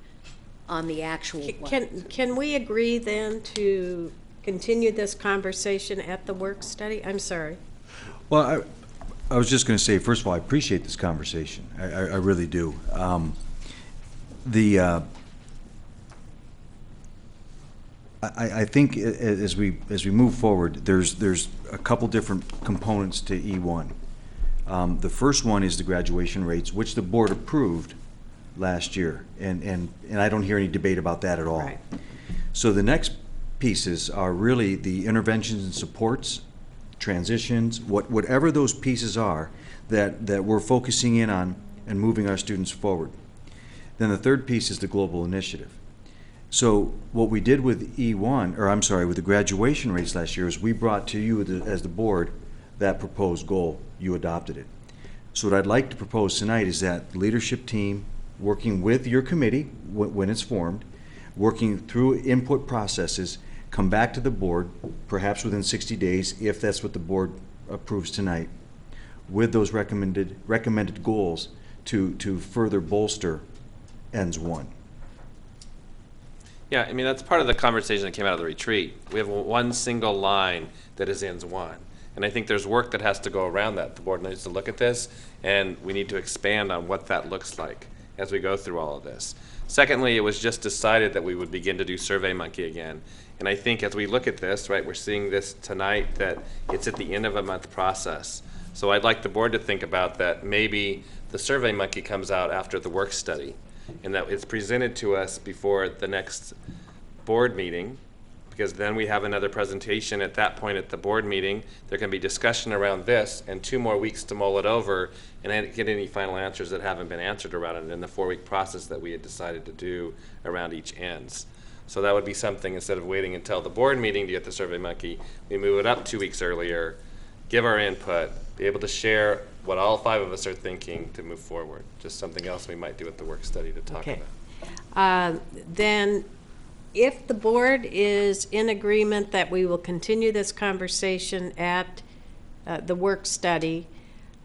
on the actual one. Can we agree then to continue this conversation at the work study? I'm sorry. Well, I was just going to say, first of all, I appreciate this conversation. I really do. I think as we move forward, there's a couple different components to E1. The first one is the graduation rates, which the board approved last year, and I don't hear any debate about that at all. Right. So the next pieces are really the interventions and supports, transitions, whatever those pieces are that we're focusing in on and moving our students forward. Then the third piece is the global initiative. So what we did with with the graduation rates last year is we brought to you as the board that proposed goal. You adopted it. So what I'd like to propose tonight is that the leadership team, working with your committee when it's formed, working through input processes, come back to the board, perhaps within 60 days, if that's what the board approves tonight, with those recommended goals to further bolster ends one. Yeah, I mean, that's part of the conversation that came out of the retreat. We have one single line that is ends one. And I think there's work that has to go around that. The board needs to look at this, and we need to expand on what that looks like as we go through all of this. Secondly, it was just decided that we would begin to do SurveyMonkey again. And I think as we look at this, right, we're seeing this tonight, that it's at the end of a month process. So I'd like the board to think about that. Maybe the SurveyMonkey comes out after the work study, and that it's presented to us before the next board meeting, because then we have another presentation at that point at the board meeting. There can be discussion around this and 2 more weeks to mull it over and then get any final answers that haven't been answered around it in the 4-week process that we had decided to do around each ends. So that would be something, instead of waiting until the board meeting to get the SurveyMonkey, we move it up 2 weeks earlier, give our input, be able to share what all 5 of us are thinking to move forward. Just something else we might do at the work study to talk about. Then if the board is in agreement that we will continue this conversation at the work study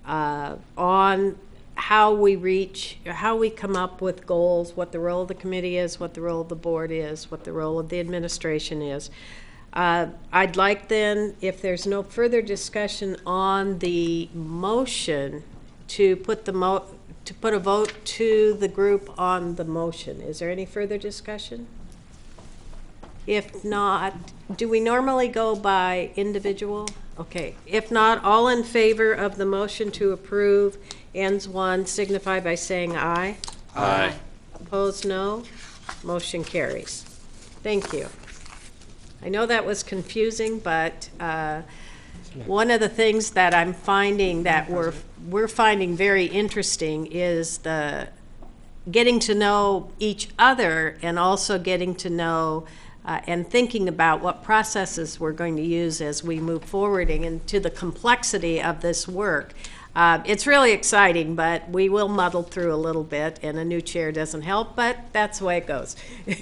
on how we come up with goals, what the role of the committee is, what the role of the board is, what the role of the administration is, I'd like then, if there's no further discussion on the motion, to put a vote to the group on the motion. Is there any further discussion? If not, do we normally go by individual? Okay. If not, all in favor of the motion to approve ends one signify by saying aye. Aye. Opposed, no. Motion carries. Thank you. I know that was confusing, but one of the things that I'm finding that we're finding very interesting is the getting to know each other and also getting to know and thinking about what processes we're going to use as we move forward and into the complexity of this work. It's really exciting, but we will muddle through a little bit, and a new chair doesn't help, but that's the way it goes.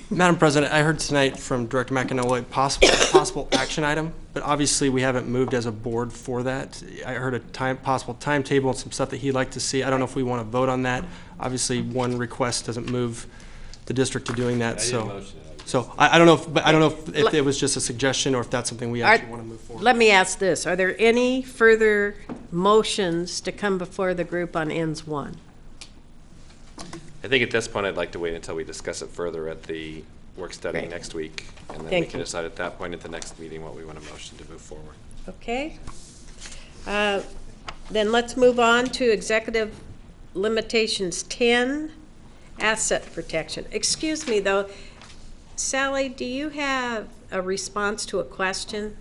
Madam President, I heard tonight from Director McAnally possible action item, but obviously we haven't moved as a board for that. I heard a possible timetable and some stuff that he'd like to see. I don't know if we want to vote on that. Obviously, one request doesn't move the district to doing that, so I don't know if it was just a suggestion or if that's something we actually want to move forward. Let me ask this. Are there any further motions to come before the group on ends 1? I think at this point, I'd like to wait until we discuss it further at the work study next week, and then we Thank can you. decide at that point at the next meeting what we want to motion to move forward. Okay. Then let's move on to executive limitations 10, asset protection. Excuse me, though. Sally, do you have a response to a question?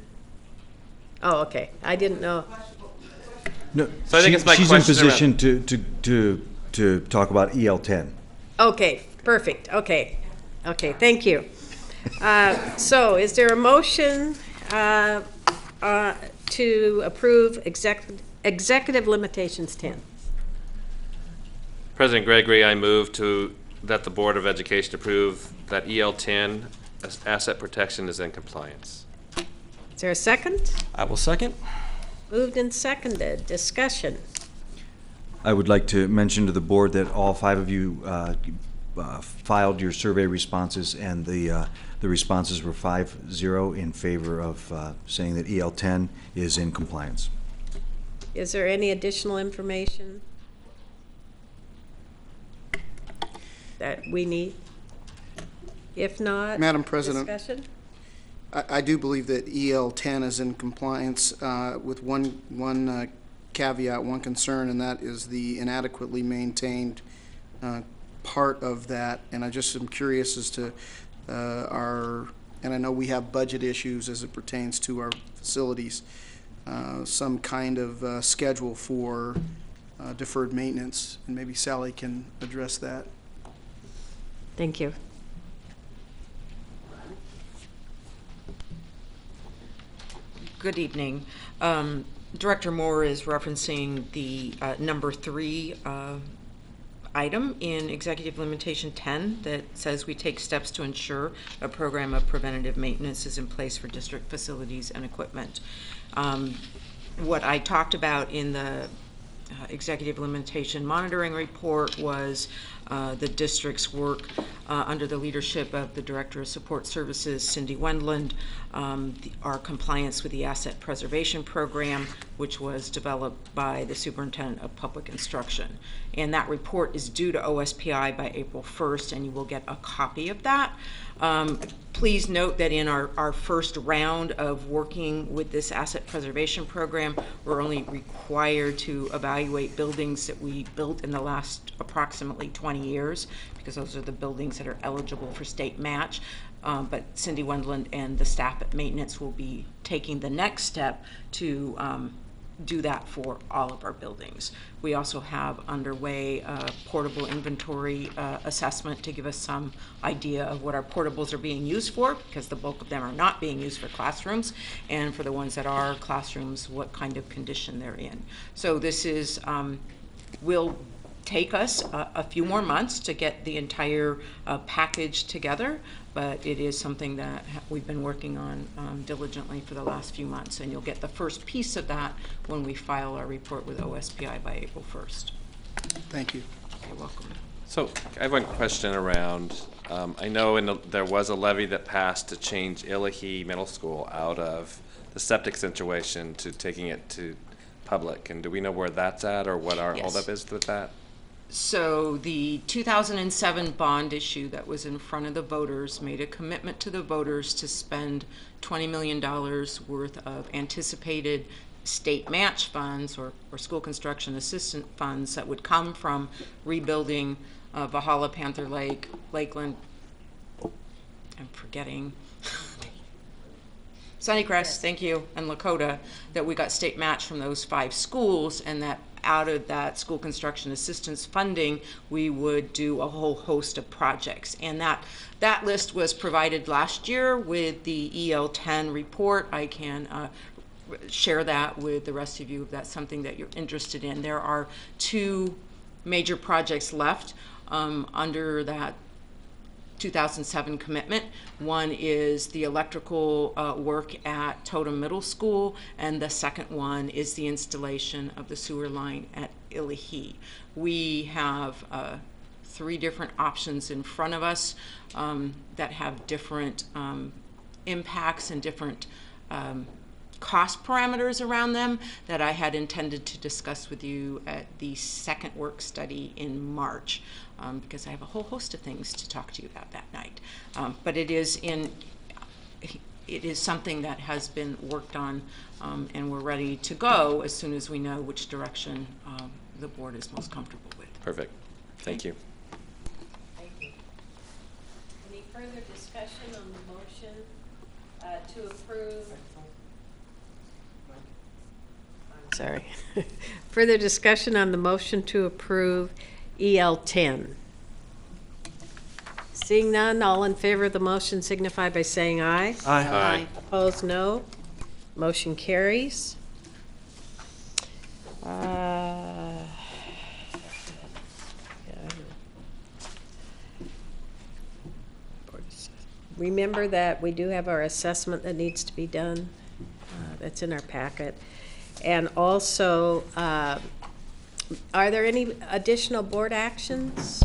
Oh, okay. I didn't know. No, So I think it's my she's in question position to talk about EL10. Okay, perfect. Okay. Okay, thank you. So is there a motion to approve executive limitations 10? President Gregory, I move that the Board of Education approve that EL10 asset protection is in compliance. Is there a second? I will second. Moved and seconded. Discussion. I would like to mention to the board that all 5 of you filed your survey responses, and the responses were 5-0 in favor of saying that EL10 is in compliance. Is there any additional information that we need? If not, Madam President. discussion? I do believe that EL10 is in compliance with one caveat, one concern, and that is the inadequately maintained part of that. And I just am curious as to and I know we have budget issues as it pertains to our facilities, some kind of schedule for deferred maintenance, and maybe Sally can address that. Thank you. Good evening. Director Moore is referencing the number 3 item in Executive Limitation 10 that says we take steps to ensure a program of preventative maintenance is in place for district facilities and equipment. What I talked about in the Executive Limitation Monitoring Report was the district's work under the leadership of the Director of Support Services, Cindy Wendland, our compliance with the Asset Preservation Program, which was developed by the Superintendent of Public Instruction. And that report is due to OSPI by April 1st, and you will get a copy of that. Please note that in our first round of working with this Asset Preservation Program, we're only required to evaluate buildings that we built in the last approximately 20 years, because those are the buildings that are eligible for state match. But Cindy Wendland and the staff at maintenance will be taking the next step to do that for all of our buildings. We also have underway a portable inventory assessment to give us some idea of what our portables are being used for, because the bulk of them are not being used for classrooms, and for the ones that are classrooms, what kind of condition they're in. So this is will take us a few more months to get the entire package together, but it is something that we've been working on diligently for the last few months, and you'll get the first piece of that when we file our report with OSPI by April 1st. Thank you. You're welcome. So I have one question around, I know there was a levy that passed to change Illahee Middle School out of the septic situation to taking it to public, and do we know where that's at or what our holdup is with that? So the 2007 bond issue that was in front of the voters made a commitment to the voters to spend $20 million worth of anticipated state match funds or school construction assistance funds that would come from rebuilding Valhalla, Panther Lake, Lakeland, I'm forgetting, Sunnycrest, thank you, and Lakota, that we got state match from those 5 schools, and that out of that school construction assistance funding, we would do a whole host of projects. And that list was provided last year with the EL10 report. I can share that with the rest of you if that's something that you're interested in. There are 2 major projects left under that 2007 commitment. One is the electrical work at Totem Middle School, and the second one is the installation of the sewer line at Illahee. We have 3 different options in front of us that have different impacts and different cost parameters around them that I had intended to discuss with you at the second work study in March, because I have a whole host of things to talk to you about that night. But it is something that has been worked on, and we're ready to go as soon as we know which direction the board is most comfortable with. Perfect. Thank you. Thank you. Any further discussion on the motion to approve? Sorry. Further discussion on the motion to approve EL10. Seeing none, all in favor of the motion signify by saying aye. Aye. Aye. Opposed, no. Motion carries. Remember that we do have our assessment that needs to be done. That's in our packet. And also, are there any additional board actions?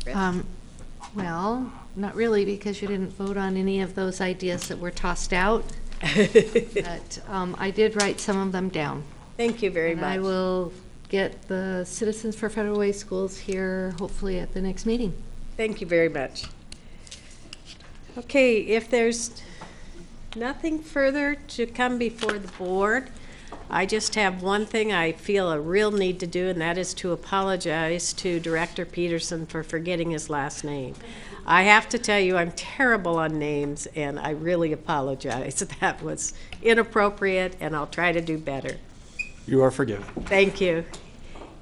Well, not really, because you didn't vote on any of those ideas that were tossed out. But I did write some of them down. Thank you very much. I will get the Citizens for Federal Way Schools here hopefully at the next meeting. Thank you very much. Okay, if there's nothing further to come before the board, I just have one thing I feel a real need to do, and that is to apologize to Director Peterson for forgetting his last name. I have to tell you, I'm terrible on names, and I really apologize. That was inappropriate, and I'll try to do better. You are forgiven. Thank you.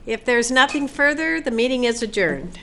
If there's nothing further, the meeting is adjourned.